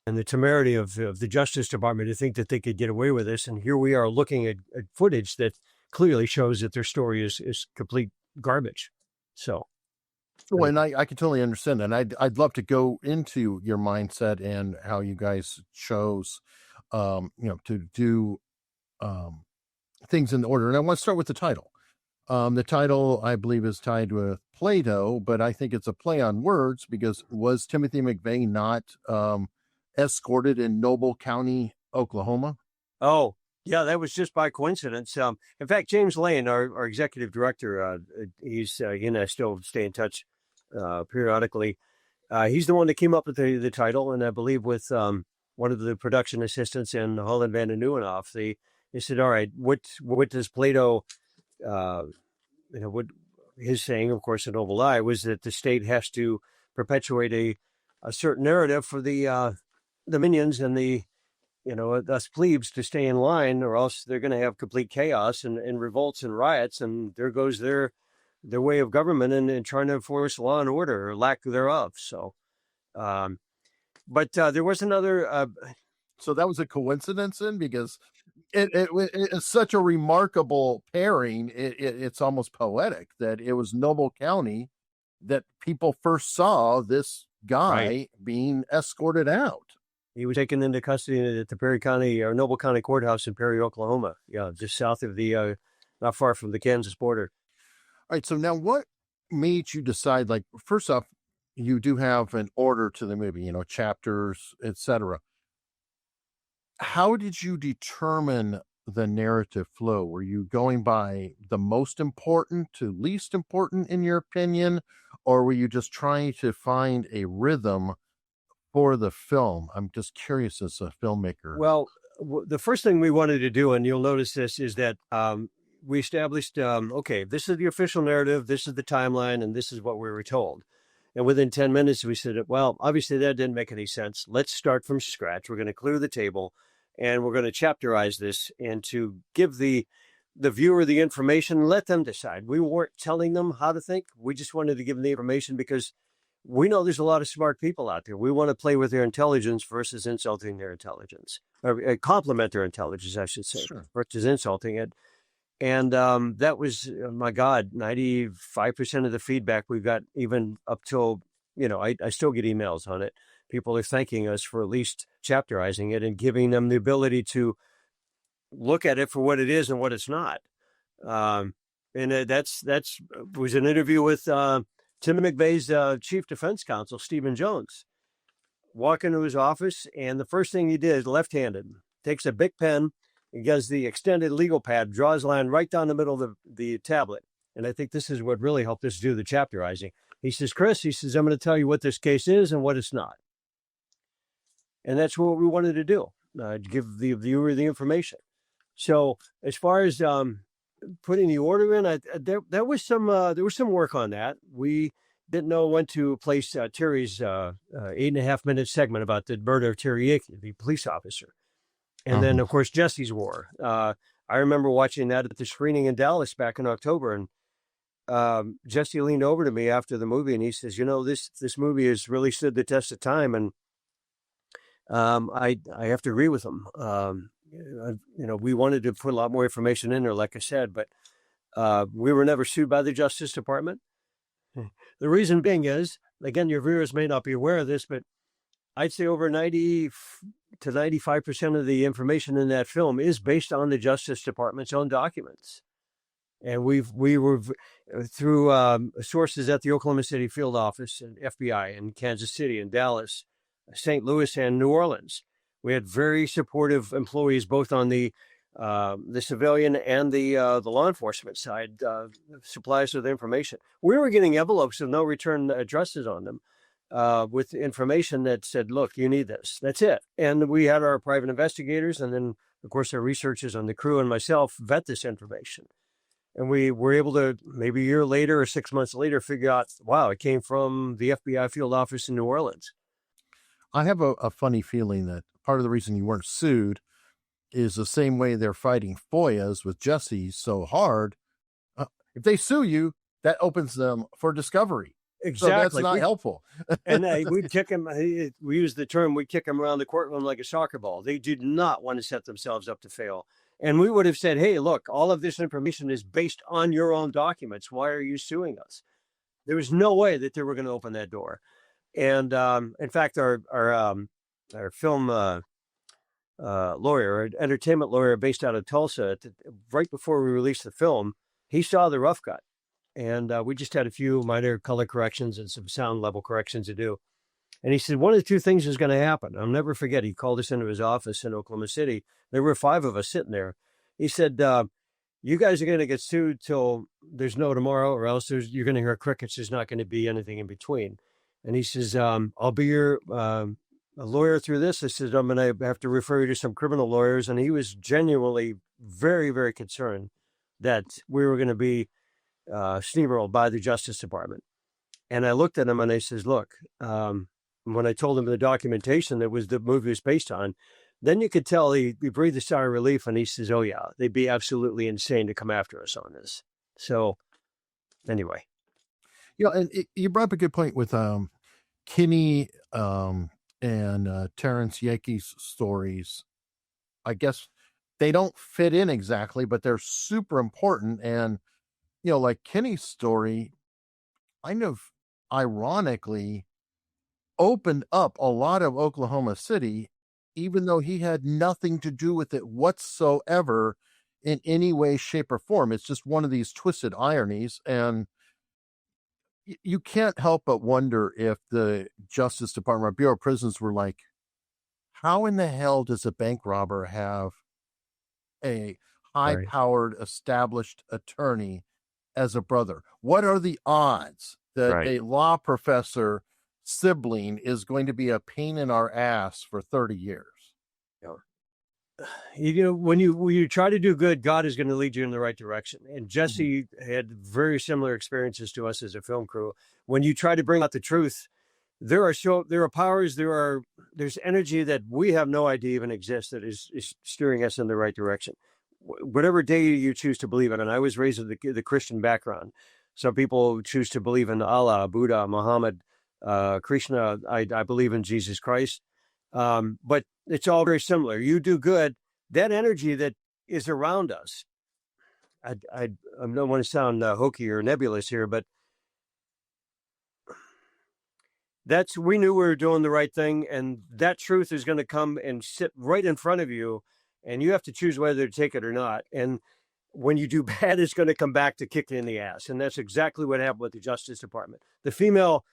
and the temerity of the Justice Department to think that they could get away with this. And here we are looking at footage that clearly shows that their story is complete garbage. So, well, and I can totally understand that. And I'd love to go into your mindset and how you guys chose, to do things in order. And I want to start with the title. The title, I believe, is tied with Plato, but I think it's a play on words because was Timothy McVeigh not escorted in Noble County, Oklahoma? Oh, yeah, that was just by coincidence. In fact, James Lane, our executive director, he and I still stay in touch periodically. He's the one that came up with the title, and I believe with one of the production assistants in Holland Van den Nieuwenhof, they said, all right, what does Plato, what his saying, of course, in Noble Eye, was that the state has to perpetuate a certain narrative for the minions and the us plebes to stay in line, or else they're going to have complete chaos and revolts and riots, and there goes their way of government and trying to enforce law and order or lack thereof. So, but there was another. So that was a coincidence, then, because it's such a remarkable pairing. It's almost poetic that it was Noble County that people first saw this guy being escorted out. He was taken into custody at the Perry County or Noble County Courthouse in Perry, Oklahoma. Yeah, just south of the, not far from the Kansas border. All right. So now what made you decide, like, first off, you do have an order to the movie, chapters, etc. How did you determine the narrative flow? Were you going by the most important to least important in your opinion, or were you just trying to find a rhythm for the film? I'm just curious as a filmmaker. Well, the first thing we wanted to do, and you'll notice this, is that we established, okay, this is the official narrative, this is the timeline, and this is what we were told. And within 10 minutes, we said, well, obviously that didn't make any sense. Let's start from scratch. We're going to clear the table, and we're going to chapterize this and to give the viewer the information, let them decide. We weren't telling them how to think. We just wanted to give them the information because we know there's a lot of smart people out there. We want to play with their intelligence versus insulting their intelligence, or compliment their intelligence, I should say, versus insulting it. And that was, my God, 95% of the feedback we got, even up till, I still get emails on it. People are thanking us for at least chapterizing it and giving them the ability to look at it for what it is and what it's not. And that's was an interview with Tim McVeigh's chief defense counsel, Stephen Jones. Walk into his office, and the first thing he did, left-handed, takes a big pen, and gets the extended legal pad, draws a line right down the middle of the tablet. And I think this is what really helped us do the chapterizing. He says, Chris, I'm going to tell you what this case is and what it's not. And that's what we wanted to do, give the viewer the information. So as far as putting the order in, there was some work on that. We didn't know when to place Terry's 8.5-minute segment about the murder of Terry Yeakey, the police officer. And then, of course, Jesse's War. I remember watching that at the screening in Dallas back in October. And Jesse leaned over to me after the movie and he says, this movie has really stood the test of time. And I have to agree with him. We wanted to put a lot more information in there, like I said, but we were never sued by the Justice Department. The reason being is, again, your viewers may not be aware of this, but I'd say over 90 to 95% of the information in that film is based on the Justice Department's own documents. And we were through sources at the Oklahoma City field office and FBI in Kansas City and Dallas, St. Louis and New Orleans. We had very supportive employees, both on the civilian and the law enforcement side, supplies with information. We were getting envelopes with no return addresses on them. with information that said, look, you need this. That's it. And we had our private investigators, and then, of course, our researchers on the crew and myself vet this information. And we were able to, maybe a year later or 6 months later, figure out, wow, it came from the FBI field office in New Orleans. I have a funny feeling that part of the reason you weren't sued is the same way they're fighting FOIAs with Jesse so hard. If they sue you, that opens them for discovery. Exactly. So that's not helpful. And we'd kick him. We use the term, we kick him around the courtroom like a soccer ball. They did not want to set themselves up to fail. And we would have said, hey, look, all of this information is based on your own documents. Why are you suing us? There was no way that they were going to open that door. And in fact, our film lawyer, our entertainment lawyer based out of Tulsa, right before we released the film, he saw the rough cut. And we just had a few minor color corrections and some sound level corrections to do. And he said, one of the two things is going to happen. I'll never forget. He called us into his office in Oklahoma City. There were 5 of us sitting there. He said, you guys are going to get sued till there's no tomorrow, or else you're going to hear crickets. There's not going to be anything in between. And he says, I'll be your a lawyer through this. I said, I'm going to have to refer you to some criminal lawyers. And he was genuinely very, very concerned that we were going to be steamrolled by the Justice Department. And I looked at him and I says, look, when I told him the documentation that was the movie was based on, then you could tell he breathed a sigh of relief, and he says, oh yeah, they'd be absolutely insane to come after us on this. So anyway. And you brought up a good point with Kinney and Terrence Yeakey's stories. I guess they don't fit in exactly, but they're super important. And, like Kinney's story, kind of ironically opened up a lot of Oklahoma City, even though he had nothing to do with it whatsoever in any way, shape, or form. It's just one of these twisted ironies. And you can't help but wonder if the Justice Department or Bureau of Prisons were like, how in the hell does a bank robber have a high-powered, established attorney as a brother? What are the odds that a law professor sibling is going to be a pain in our ass for 30 years? When you try to do good, God is going to lead you in the right direction. And Jesse had very similar experiences to us as a film crew. When you try to bring out the truth, there are powers, there's energy that we have no idea even exists that is steering us in the right direction. Whatever day you choose to believe in, and I was raised with the Christian background. Some people choose to believe in Allah, Buddha, Muhammad, Krishna. I believe in Jesus Christ. But it's all very similar. You do good, that energy that is around us. I don't want to sound hokey or nebulous here, but we knew we were doing the right thing, and that truth is going to come and sit right in front of you, and you have to choose whether to take it or not. And when you do bad, it's going to come back to kick you in the ass. And that's exactly what happened with the Justice Department. The female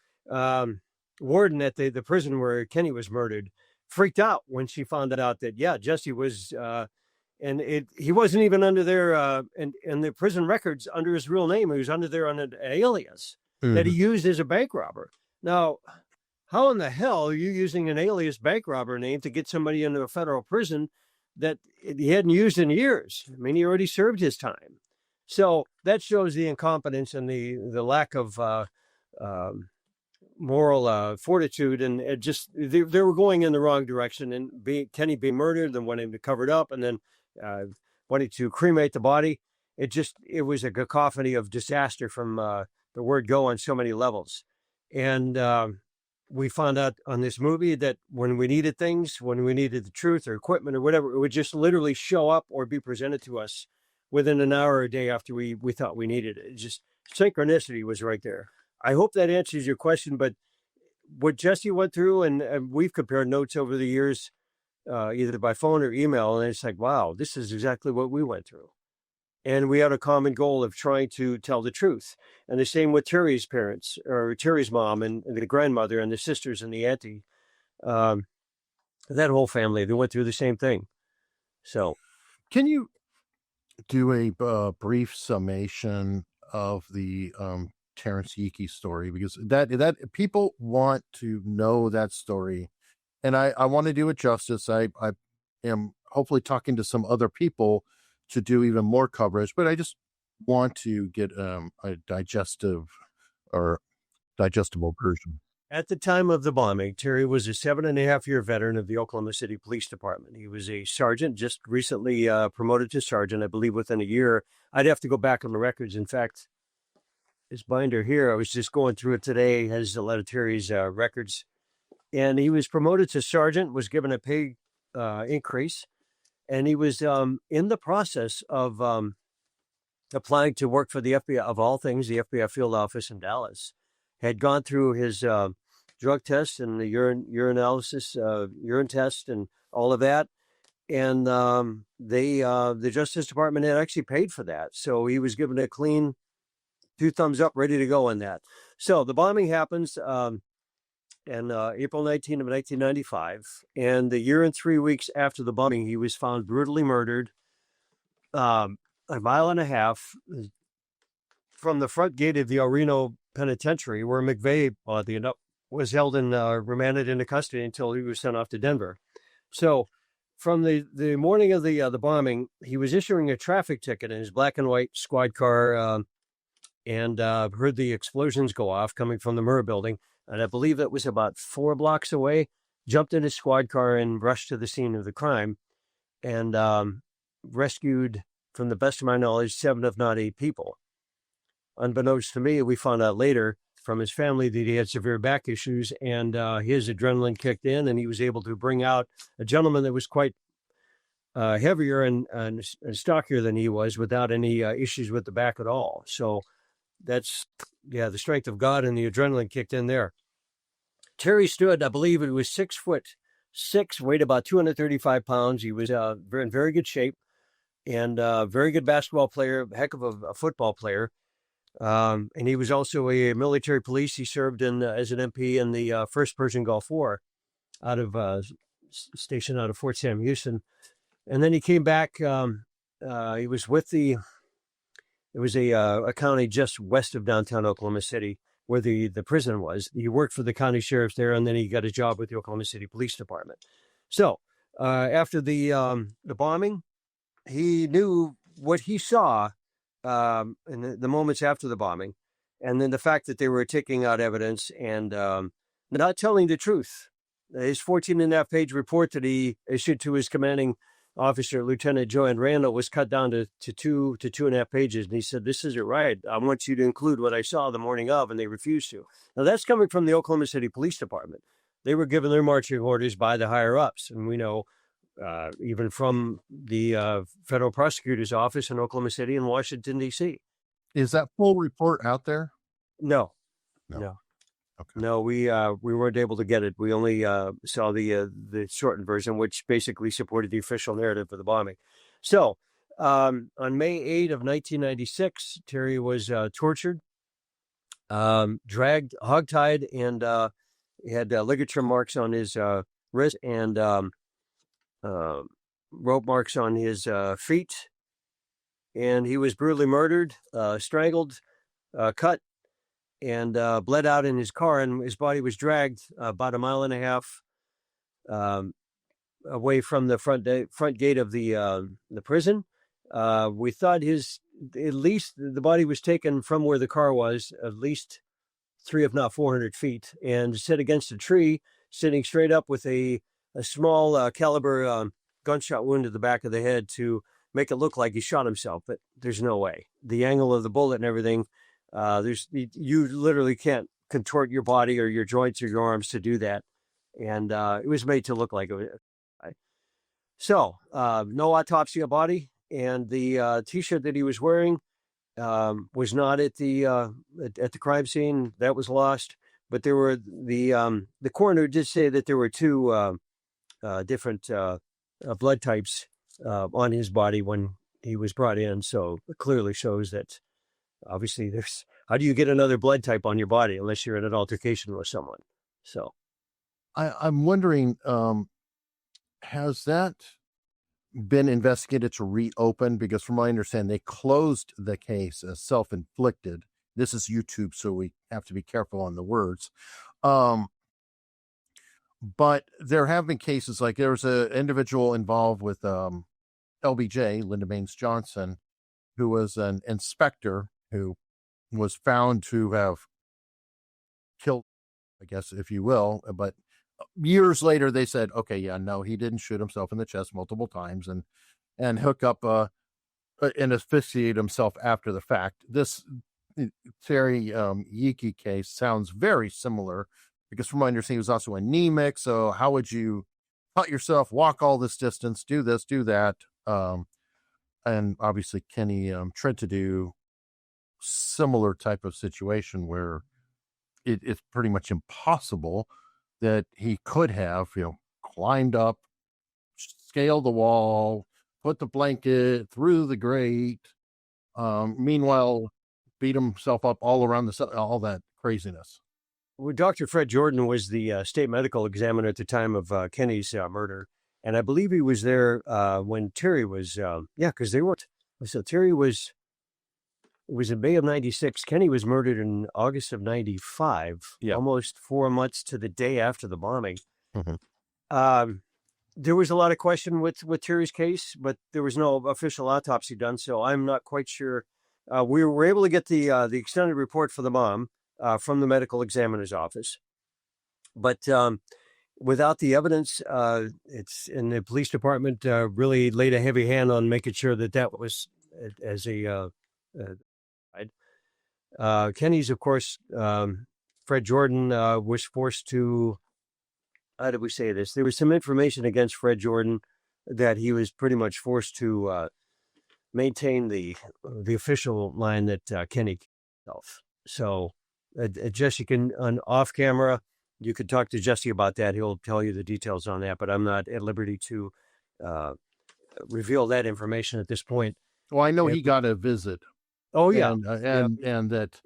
warden at the prison where Kenny was murdered freaked out when she found out that, Jesse was, he wasn't even under their, and the prison records under his real name. He was under there on an alias that he used as a bank robber. Now, how in the hell are you using an alias bank robber name to get somebody into a federal prison that he hadn't used in years? I mean, he already served his time. So that shows the incompetence and the lack of moral fortitude, and it just they were going in the wrong direction. And Kenny being murdered, then wanting to cover it up, and then wanting to cremate the body. It was a cacophony of disaster from the word go on so many levels. And we found out on this movie that when we needed things, when we needed the truth or equipment or whatever, it would just literally show up or be presented to us within an hour or a day after we thought we needed it. Just synchronicity was right there. I hope that answers your question, but what Jesse went through, and we've compared notes over the years, either by phone or email, and it's like, wow, this is exactly what we went through. And we had a common goal of trying to tell the truth. And the same with Terry's parents, or Terry's mom and the grandmother and the sisters and the auntie. That whole family, they went through the same thing. So, can you do a brief summation of the Terrence Yeakey story, because that people want to know that story, and I want to do it justice. I am hopefully talking to some other people to do even more coverage, but I just want to get a digestible version. At the time of the bombing, Terry was a 7.5-year veteran of the Oklahoma City Police Department. He was a sergeant, just recently promoted to sergeant, I believe within a year. I'd have to go back on the records. In fact, his binder here, I was just going through it today, has a lot of Terry's records. And he was promoted to sergeant, was given a pay increase, and he was in the process of applying to work for the FBI, of all things, the FBI field office in Dallas. Had gone through his drug test and the urine test and all of that. And the Justice Department had actually paid for that. So he was given a clean 2 thumbs up, ready to go on that. So the bombing happens in April 19 of 1995. And the year and 3 weeks after the bombing, he was found brutally murdered 1.5 miles from the front gate of the El Reno Penitentiary, where McVeigh was held and remanded into custody until he was sent off to Denver. So from the morning of the bombing, he was issuing a traffic ticket in his black and white squad car and heard the explosions go off coming from the Murrah Building. And I believe it was about 4 blocks away, jumped in his squad car and rushed to the scene of the crime and rescued, from the best of my knowledge, 7 if not 8 people. Unbeknownst to me, we found out later from his family that he had severe back issues, and his adrenaline kicked in, and he was able to bring out a gentleman that was quite heavier and stockier than he was, without any issues with the back at all. So that's, the strength of God, and the adrenaline kicked in there. Terry stood, I believe it was 6'6", weighed about 235 pounds. He was in very good shape, and very good basketball player, heck of a football player. And he was also a military police. He served as an MP in the First Persian Gulf War, stationed out of Fort Sam Houston. And then he came back. He was with it was a county just west of downtown Oklahoma City, where the prison was. He worked for the county sheriff there, and then he got a job with the Oklahoma City Police Department. So after the bombing, he knew what he saw in the moments after the bombing, and then the fact that they were taking out evidence and not telling the truth. His 14.5-page report that he issued to his commanding officer, Lieutenant Joanne Randall, was cut down to 2.5 pages. And he said, "This isn't right. I want you to include what I saw the morning of," and they refused to. Now, that's coming from the Oklahoma City Police Department. They were given their marching orders by the higher-ups, and we know even from the federal prosecutor's office in Oklahoma City and Washington, D.C. Is that full report out there? No. Okay. No, we weren't able to get it. We only saw the shortened version, which basically supported the official narrative of the bombing. So on May 8 of 1996, Terry was tortured, dragged, hogtied, and he had ligature marks on his wrist and rope marks on his feet. And he was brutally murdered, strangled, cut, and bled out in his car, and his body was dragged about 1.5 miles away from the front gate of the prison. We thought at least the body was taken from where the car was, at least 300 if not 400 feet, and set against a tree, sitting straight up with a small caliber gunshot wound to the back of the head to make it look like he shot himself, but there's no way. The angle of the bullet and everything, you literally can't contort your body or your joints or your arms to do that. And it was made to look like it. So no autopsy of body, and the T-shirt that he was wearing was not at the crime scene. That was lost. But there were the coroner did say that there were 2 different blood types on his body when he was brought in. So it clearly shows that obviously how do you get another blood type on your body unless you're in an altercation with someone? So I'm wondering, has that been investigated to reopen? Because from my understanding, they closed the case as self-inflicted This is YouTube, so we have to be careful on the words. But there have been cases like there was an individual involved with LBJ, Linda Baines Johnson, who was an inspector who was found to have killed, I guess, if you will. But years later, they said, okay, yeah, no, he didn't shoot himself in the chest multiple times and hook up and asphyxiate himself after the fact. This Terry Yeakey case sounds very similar, because from my understanding, he was also anemic. So how would you cut yourself, walk all this distance, do this, do that? And obviously Kenny tried to do similar type of situation where it's pretty much impossible that he could have, climbed up, scaled the wall, put the blanket through the grate, meanwhile beat himself up all around all that craziness. Well, Dr. Fred Jordan was the state medical examiner at the time of Kenny's murder. And I believe he was there when Terry was, because they weren't. So Terry was in May of 96. Kenny was murdered in August of 95, almost 4 months to the day after the bombing. Mm-hmm. There was a lot of question with Terry's case, but there was no official autopsy done. So I'm not quite sure. We were able to get the extended report for the bomb from the medical examiner's office. But without the evidence, it's in the police department really laid a heavy hand on making sure that was as a Kenny's, of course, Fred Jordan was forced to, how did we say this? There was some information against Fred Jordan that he was pretty much forced to maintain the official line that Kenny himself. So Jesse can, off camera, you could talk to Jesse about that. He'll tell you the details on that, but I'm not at liberty to reveal that information at this point. Well, I know he got a visit. Oh, yeah. And that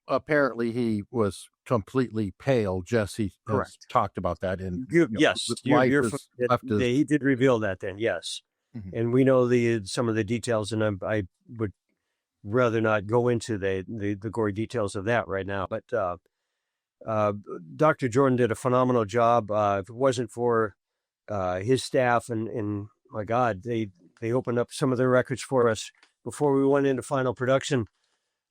apparently he was completely pale. Jesse has talked about that. And yes, he did reveal that then, yes. Mm-hmm. And we know some of the details, and I would rather not go into the gory details of that right now. But Dr. Jordan did a phenomenal job. If it wasn't for his staff and my God, they opened up some of their records for us before we went into final production,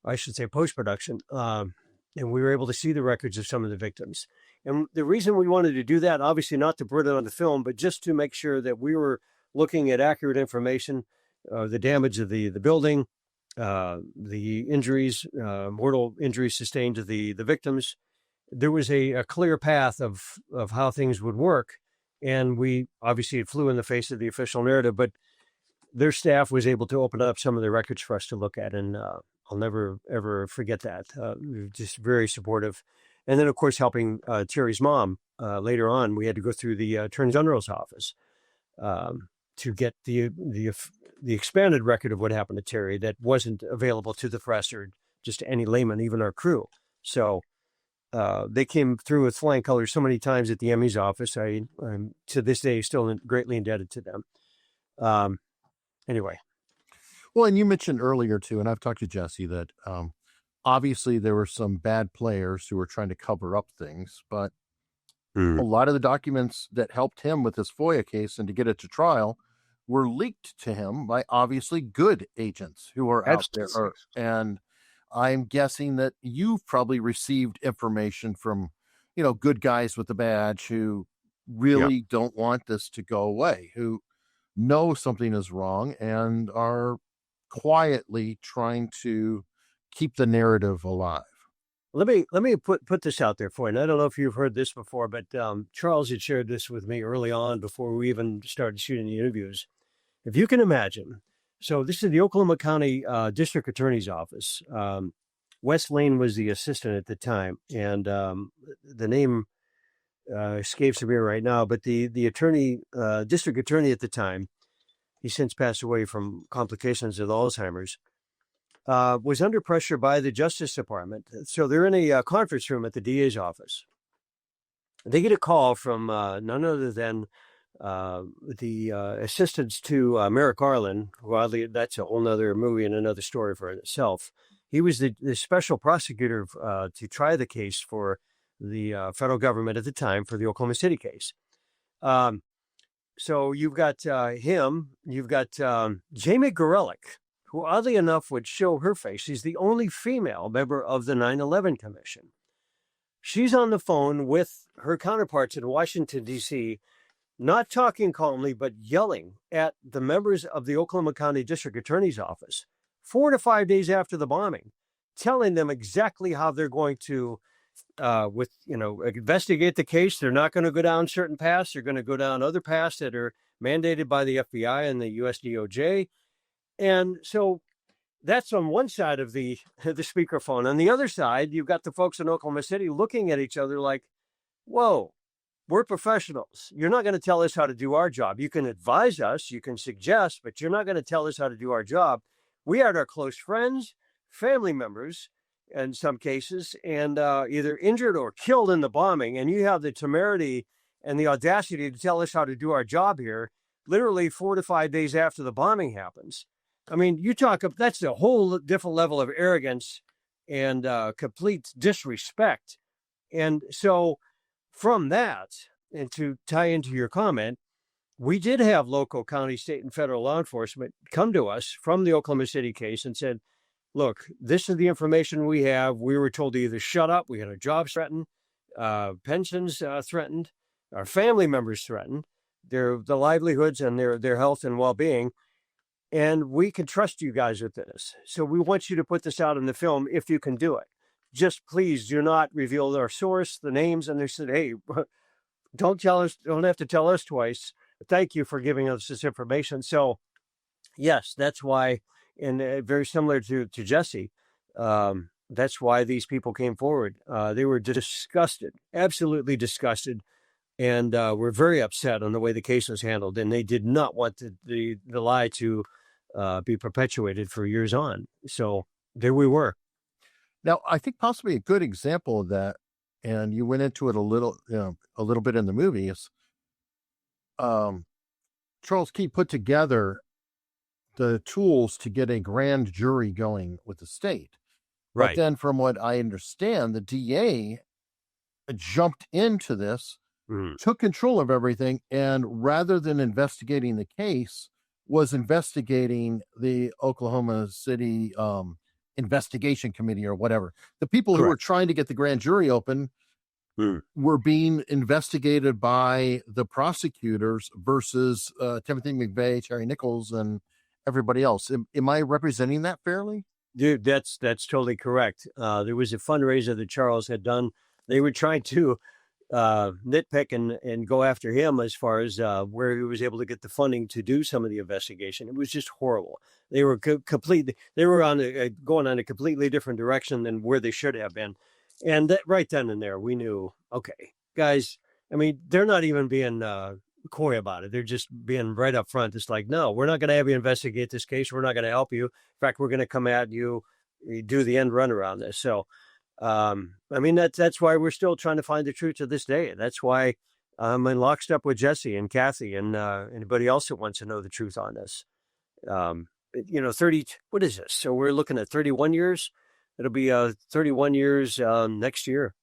I should say post-production, and we were able to see the records of some of the victims. And the reason we wanted to do that, obviously not to put it on the film, but just to make sure that we were looking at accurate information, the damage of the building, the injuries, mortal injuries sustained to the victims. There was a clear path of how things would work. And we obviously it flew in the face of the official narrative, but their staff was able to open up some of the records for us to look at. And I'll never, ever forget that. Just very supportive. And then, of course, helping Terry's mom later on. We had to go through the Attorney General's office to get the expanded record of what happened to Terry that wasn't available to the press or just to any layman, even our crew. So they came through with flying colors so many times at the Emmy's office. I'm to this day still greatly indebted to them. Anyway. Well, and you mentioned earlier too, and I've talked to Jesse that obviously there were some bad players who were trying to cover up things, but a lot of the documents that helped him with his FOIA case and to get it to trial were leaked to him by obviously good agents who are out there. And I'm guessing that you've probably received information from, good guys with the badge who really don't want this to go away, who know something is wrong and are quietly trying to keep the narrative alive. Let me put this out there for you. And I don't know if you've heard this before, but Charles had shared this with me early on before we even started shooting the interviews. If you can imagine, so this is the Oklahoma County District Attorney's Office. Wes Lane was the assistant at the time, and the name escapes me right now, but the attorney, district attorney at the time, he since passed away from complications of Alzheimer's, was under pressure by the Justice Department. So they're in a conference room at the DA's office. They get a call from none other than the assistants to Merrick Garland, who oddly, that's a whole nother movie and another story for itself. He was the special prosecutor to try the case for the federal government at the time for the Oklahoma City case. So you've got him, you've got Jamie Gorelick, who oddly enough would show her face. She's the only female member of the 9/11 Commission. She's on the phone with her counterparts in Washington, D.C., not talking calmly, but yelling at the members of the Oklahoma County District Attorney's Office 4 to 5 days after the bombing, telling them exactly how they're going to investigate the case. They're not going to go down certain paths. They're going to go down other paths that are mandated by the FBI and the US DOJ. And so that's on one side of the speakerphone. On the other side, you've got the folks in Oklahoma City looking at each other like, whoa, we're professionals. You're not going to tell us how to do our job. You can advise us, you can suggest, but you're not going to tell us how to do our job. We had our close friends, family members, in some cases, and either injured or killed in the bombing. And you have the temerity and the audacity to tell us how to do our job here, literally 4 to 5 days after the bombing happens. I mean, that's a whole different level of arrogance and complete disrespect. And so from that, and to tie into your comment, we did have local, county, state, and federal law enforcement come to us from the Oklahoma City case and said, look, this is the information we have. We were told to either shut up. We had our jobs threatened, pensions threatened, our family members threatened, the livelihoods and their health and well-being. And we can trust you guys with this. So we want you to put this out in the film if you can do it. Just please do not reveal our source, the names. And they said, hey, don't have to tell us twice. Thank you for giving us this information. So yes, that's why, and very similar to Jesse, that's why these people came forward. They were disgusted, absolutely disgusted, and were very upset on the way the case was handled. And they did not want the lie to be perpetuated for years on. So there we were. Now, I think possibly a good example of that, and you went into it a little bit in the movie, is Charles Key put together the tools to get a grand jury going with the state. Right. But then from what I understand, the DA jumped into this, took control of everything, and rather than investigating the case, was investigating the Oklahoma City investigation committee or whatever. The people who were trying to get the grand jury open were being investigated by the prosecutors versus Timothy McVeigh, Terry Nichols, and everybody else. Am I representing that fairly? Dude, that's totally correct. There was a fundraiser that Charles had done. They were trying to nitpick and go after him as far as where he was able to get the funding to do some of the investigation. It was just horrible. They were going on a completely different direction than where they should have been. And that, right then and there, we knew, okay, guys, I mean, they're not even being coy about it. They're just being right up front. It's like, no, we're not going to have you investigate this case. We're not going to help you. In fact, we're going to come at you, do the end run around this. So, I mean, that's why we're still trying to find the truth to this day. That's why I'm in lockstep with Jesse and Kathy and anybody else that wants to know the truth on this. 30, what is this? So we're looking at 31 years. It'll be 31 years next year.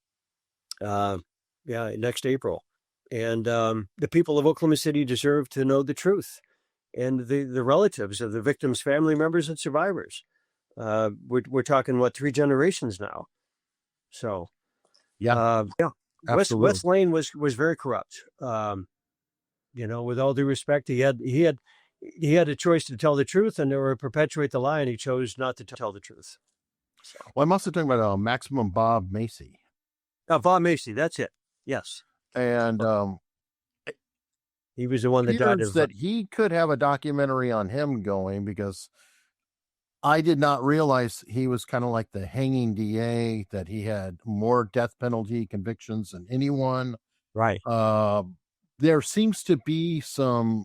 Next April. And the people of Oklahoma City deserve to know the truth. And the relatives of the victims' family members and survivors. We're talking, 3 generations now. So, West Lane was very corrupt. With all due respect, he had a choice to tell the truth and or perpetuate the lie, and he chose not to tell the truth. So. Well, I'm also talking about Maximum Bob Macy. Bob Macy, that's it. Yes, and he was the one that died. That he could have a documentary on him going, because I did not realize he was kind of like the hanging DA, that he had more death penalty convictions than anyone. Right. There seems to be some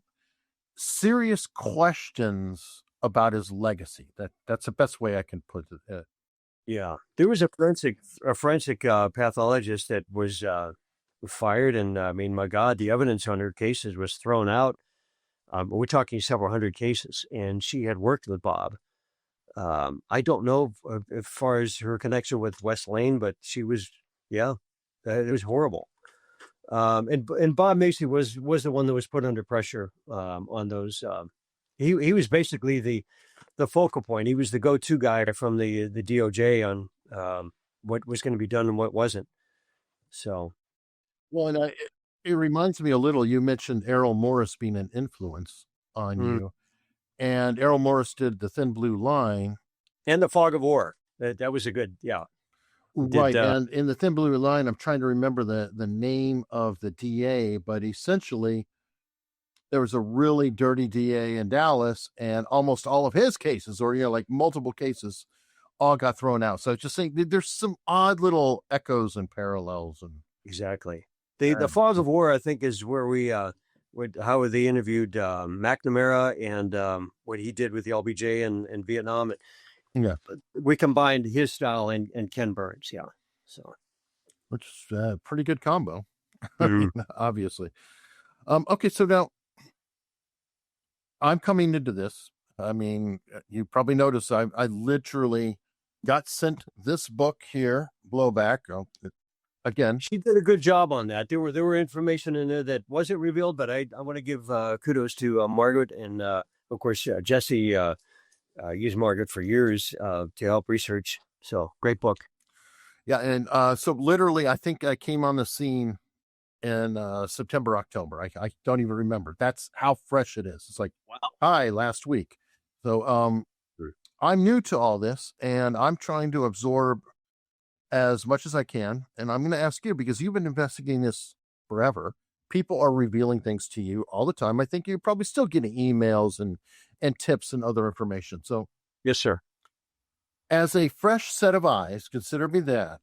serious questions about his legacy. That's the best way I can put it. Yeah. There was a forensic pathologist that was fired. And I mean, my God, the evidence on her cases was thrown out. We're talking several hundred cases, and she had worked with Bob. I don't know as far as her connection with West Lane, but she was, it was horrible. And Bob Macy was the one that was put under pressure on those. He was basically the focal point. He was the go-to guy from the DOJ on what was going to be done and what wasn't. So, well, and it reminds me a little. You mentioned Errol Morris being an influence on you, and Errol Morris did The Thin Blue Line and The Fog of War. That was a good, right. And in The Thin Blue Line, I'm trying to remember the name of the DA, but essentially there was a really dirty DA in Dallas, and almost all of his cases, or like multiple cases, all got thrown out. So just saying, there's some odd little echoes and parallels. And exactly. The Fog of War, I think, is where we how they interviewed McNamara and what he did with the LBJ in Vietnam. Yeah, we combined his style and Ken Burns. Yeah, so which is a pretty good combo, obviously. Okay, so now I'm coming into this. I mean, you probably noticed I literally got sent this book here, Blowback. Again, she did a good job on that. There were information in there that wasn't revealed, but I want to give kudos to Margaret and of course Jesse. Used Margaret for years to help research. So great book. Yeah, and so literally, I think I came on the scene in September, October. I don't even remember. That's how fresh it is. It's like, wow. Hi, last week. So I'm new to all this, and I'm trying to absorb as much as I can. And I'm going to ask you, because you've been investigating this forever. People are revealing things to you all the time. I think you're probably still getting emails and tips and other information. So, yes, sir. As a fresh set of eyes, consider me that.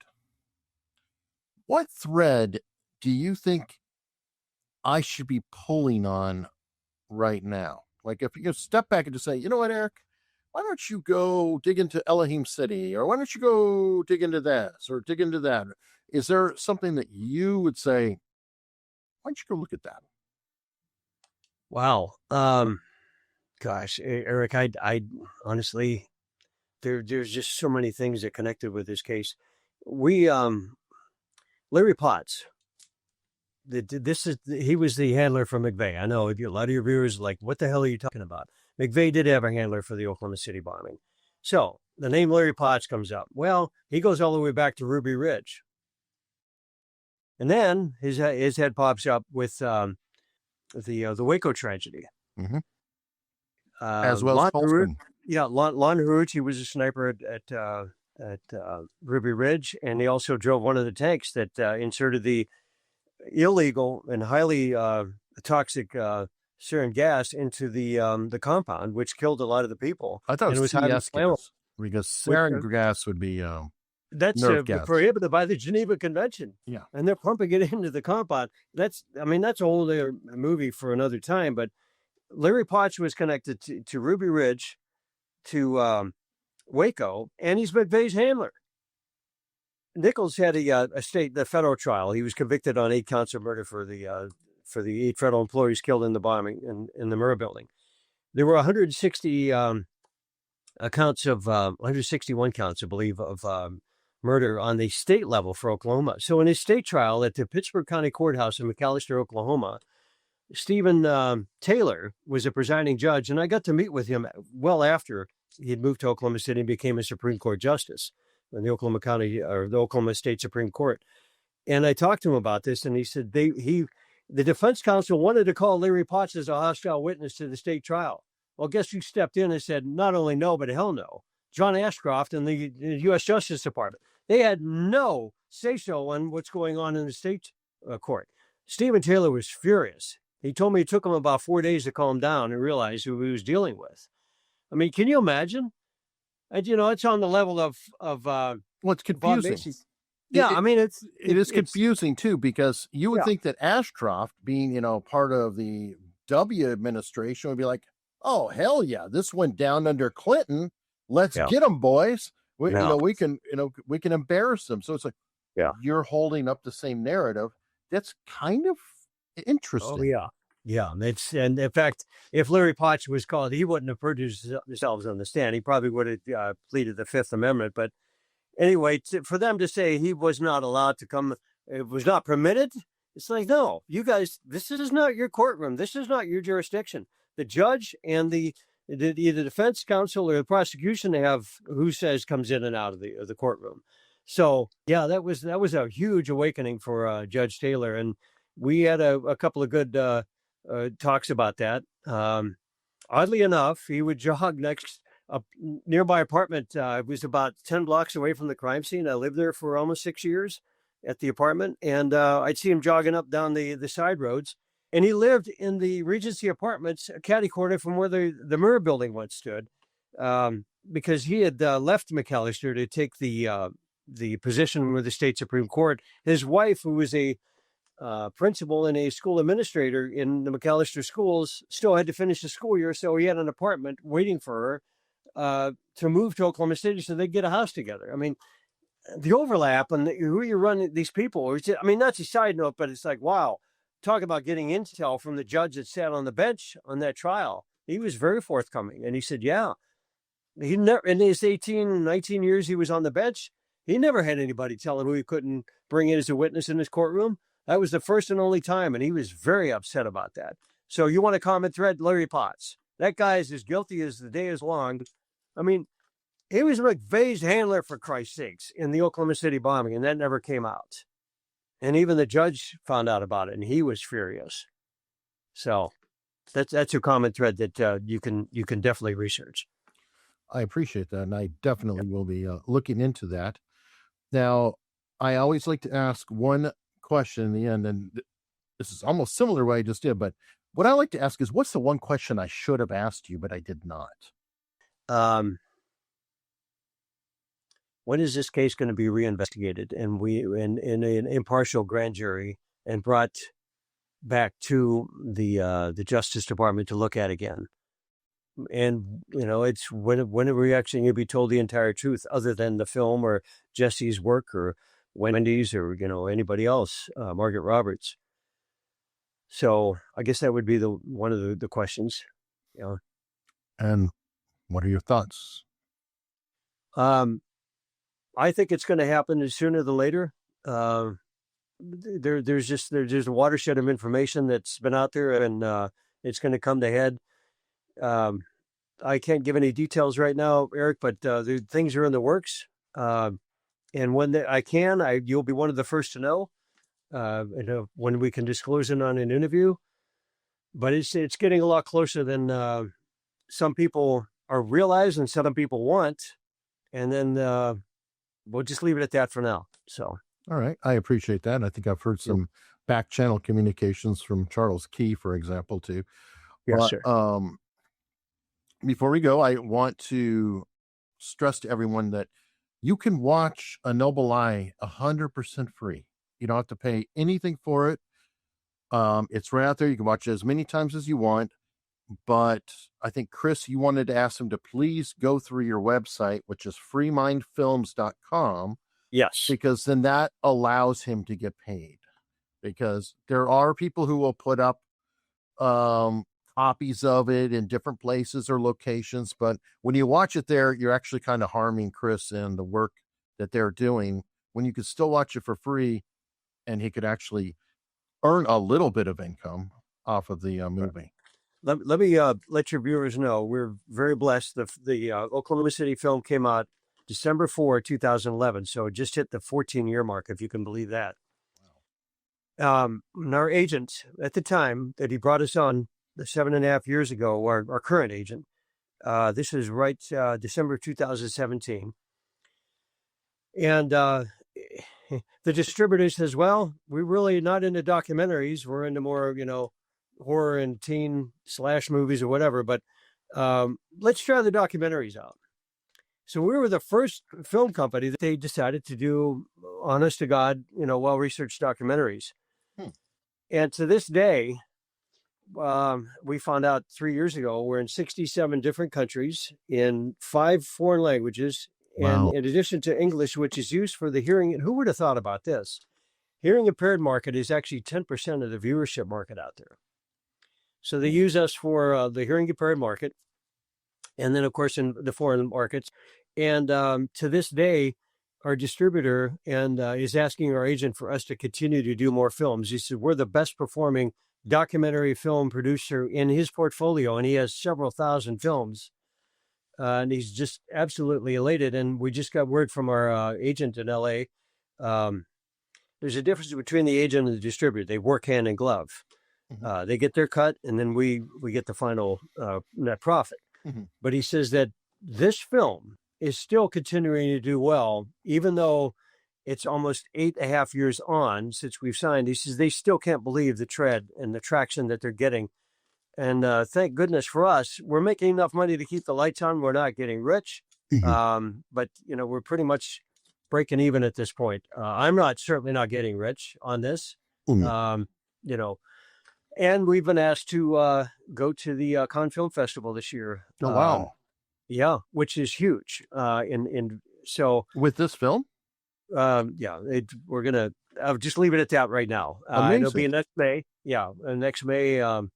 What thread do you think I should be pulling on right now? Like, if you step back and just say, you know what, Eric, why don't you go dig into Elohim City, or why don't you go dig into this or dig into that? Is there something that you would say, why don't you go look at that? Wow. Gosh, Eric, I honestly, there's just so many things that connected with this case. We, Larry Potts, he was the handler for McVeigh. I know a lot of your viewers are like, what the hell are you talking about? McVeigh did have a handler for the Oklahoma City bombing. So the name Larry Potts comes up. Well, he goes all the way back to Ruby Ridge. And then his head pops up with the Waco tragedy. Mm-hmm. As well as Folsom. Lon Haruch, he was a sniper at Ruby Ridge, and he also drove one of the tanks that inserted the illegal and highly toxic sarin gas into the compound, which killed a lot of the people. I thought it was CS gas, because sarin gas would be that's prohibited by the Geneva Convention. Yeah, and they're pumping it into the compound. That's a whole other movie for another time, but Larry Potts was connected to Ruby Ridge, to Waco, and he's McVeigh's handler. Nichols had the federal trial. He was convicted on 8 counts of murder for the 8 federal employees killed in the bombing in the Murrah Building. There were 161 counts, I believe, of murder on the state level for Oklahoma. So in his state trial at the Pittsburgh County Courthouse in McAlester, Oklahoma, Stephen Taylor was a presiding judge, and I got to meet with him well after he had moved to Oklahoma City and became a Supreme Court justice in the Oklahoma County or the Oklahoma State Supreme Court. And I talked to him about this, and he said the defense counsel wanted to call Larry Potts as a hostile witness to the state trial. Well, guess who stepped in and said not only no, but hell no? John Ashcroft and the U.S. Justice Department. They had no say-so on what's going on in the state court. Stephen Taylor was furious. He told me it took him about 4 days to calm down and realize who he was dealing with. I mean, can you imagine? And, it's on the level of well, it's confusing. Yeah, it is confusing too, because you would think that Ashcroft, being, part of the W administration, would be like, oh, hell yeah, this went down under Clinton. Let's get them, boys. We can embarrass them. So it's like, you're holding up the same narrative. That's kind of interesting. Oh, yeah. Yeah, and in fact, if Larry Potts was called, he wouldn't have produced himself on the stand. He probably would have pleaded the Fifth Amendment. But anyway, for them to say he was not allowed to come, it was not permitted. It's like, no, you guys, this is not your courtroom. This is not your jurisdiction. The judge and either the defense counsel or the prosecution have who says comes in and out of the courtroom. So yeah, that was a huge awakening for Judge Taylor, and we had a couple of good talks about that. Oddly enough, he would jog next a nearby apartment. It was about 10 blocks away from the crime scene. I lived there for almost 6 years at the apartment, and I'd see him jogging up down the side roads. And he lived in the Regency Apartments, a catty corner from where the Murrah Building once stood, because he had left McAllister to take the position with the state Supreme Court. His wife, who was a principal and a school administrator in the McAllister schools, still had to finish the school year, so he had an apartment waiting for her to move to Oklahoma City so they'd get a house together. I mean, the overlap and who you run these people. I mean, that's a side note, but it's like, wow. Talk about getting intel from the judge that sat on the bench on that trial. He was very forthcoming. And he said, yeah, he never, in his 18, 19 years he was on the bench, he never had anybody tell him who he couldn't bring in as a witness in his courtroom. That was the first and only time. And he was very upset about that. So you want a comment thread? Larry Potts. That guy is as guilty as the day is long. I mean, he was McVeigh's handler, for Christ's sakes, in the Oklahoma City bombing, and that never came out. And even the judge found out about it, and he was furious. So that's a common thread that you can definitely research. I appreciate that, and I definitely will be looking into that. Now, I always like to ask one question in the end, and this is almost similar to what I just did, but what I like to ask is, what's the one question I should have asked you, but I did not? When is this case going to be reinvestigated and in an impartial grand jury and brought back to the Justice Department to look at again? And it's when are we actually going to be told the entire truth, other than the film or Jesse's work or Wendy's or anybody else, Margaret Roberts. So I guess that would be one of the questions. And what are your thoughts? I think it's going to happen sooner than later. There's a watershed of information that's been out there, and it's going to come to head. I can't give any details right now, Eric, but the things are in the works. And when you'll be one of the first to know. When we can disclose it on an interview. But it's getting a lot closer than some people are realized and some people want. And then we'll just leave it at that for now. So, all right. I appreciate that. And I think I've heard some back channel communications from Charles Key, for example, too. Yes, sir. Before we go, I want to stress to everyone that you can watch A Noble Lie 100% free. You don't have to pay anything for it. It's right out there. You can watch it as many times as you want. But I think, Chris, you wanted to ask him to please go through your website, which is freemindfilms.com. Yes. Because then that allows him to get paid. Because there are people who will put up copies of it in different places or locations. But when you watch it there, you're actually kind of harming Chris and the work that they're doing, when you could still watch it for free and he could actually earn a little bit of income off of the movie. Let me let your viewers know we're very blessed. The Oklahoma City film came out December 4, 2011, so it just hit the 14-year mark, if you can believe that. Wow. And our agent at the time that he brought us on 7.5 years ago, our current agent, this is right December 2017, and the distributor says, well, we're really not into documentaries. We're into more, horror and teen / movies or whatever, but let's try the documentaries out. So we were the first film company that they decided to do honest to God, well-researched documentaries. And to this day, we found out 3 years ago, we're in 67 different countries in 5 foreign languages. Wow. And in addition to English, which is used for the hearing, and who would have thought about this? Hearing impaired market is actually 10% of the viewership market out there. So they use us for the hearing impaired market, and then of course in the foreign markets. And to this day, our distributor is asking our agent for us to continue to do more films. He said we're the best performing documentary film producer in his portfolio, and he has several thousand films. And he's just absolutely elated. And we just got word from our agent in LA. There's a difference between the agent and the distributor. They work hand in glove. Mm-hmm. They get their cut, and then we get the final net profit. Mm-hmm. But he says that this film is still continuing to do well, even though it's almost 8.5 years on since we've signed. He says they still can't believe the tread and the traction that they're getting. And thank goodness for us, we're making enough money to keep the lights on. We're not getting rich, Mm-hmm. but we're pretty much breaking even at this point. I'm certainly not getting rich on this, Mm-hmm. And we've been asked to go to the Cannes Film Festival this year. Oh, wow. Yeah, which is huge. So with this film, we're gonna. I'll just leave it at that right now. It'll be next May. Yeah, next May. How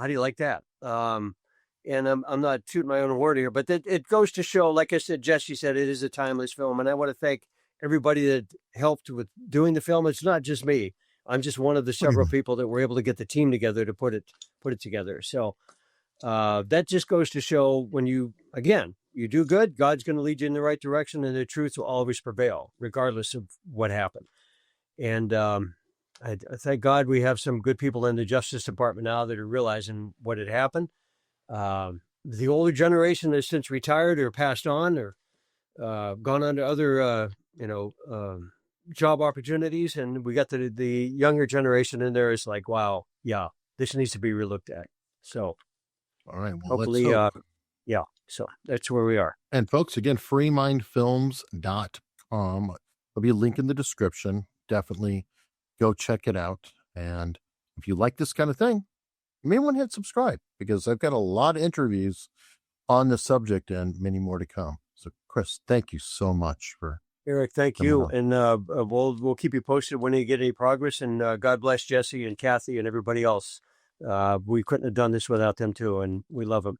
do you like that? And I'm not tooting my own horn here, but it goes to show, like I said, Jesse said, it is a timeless film, and I want to thank everybody that helped with doing the film. It's not just me. I'm just one of the several people that were able to get the team together to put it together. So that just goes to show when you do good, God's going to lead you in the right direction, and the truth will always prevail, regardless of what happened. And I thank God we have some good people in the Justice Department now that are realizing what had happened. The older generation has since retired or passed on or gone on to other, job opportunities. And we got the younger generation in there is like, wow, yeah, this needs to be relooked at. So, all right, well, hopefully, so that's where we are. And folks, again, freemindfilms.com. There'll be a link in the description. Definitely go check it out. And if you like this kind of thing, you may want to hit subscribe, because I've got a lot of interviews on the subject and many more to come. So, Chris, thank you so much for Eric. Thank you, and we'll keep you posted when you get any progress. And God bless Jesse and Kathy and everybody else. We couldn't have done this without them too, and we love them.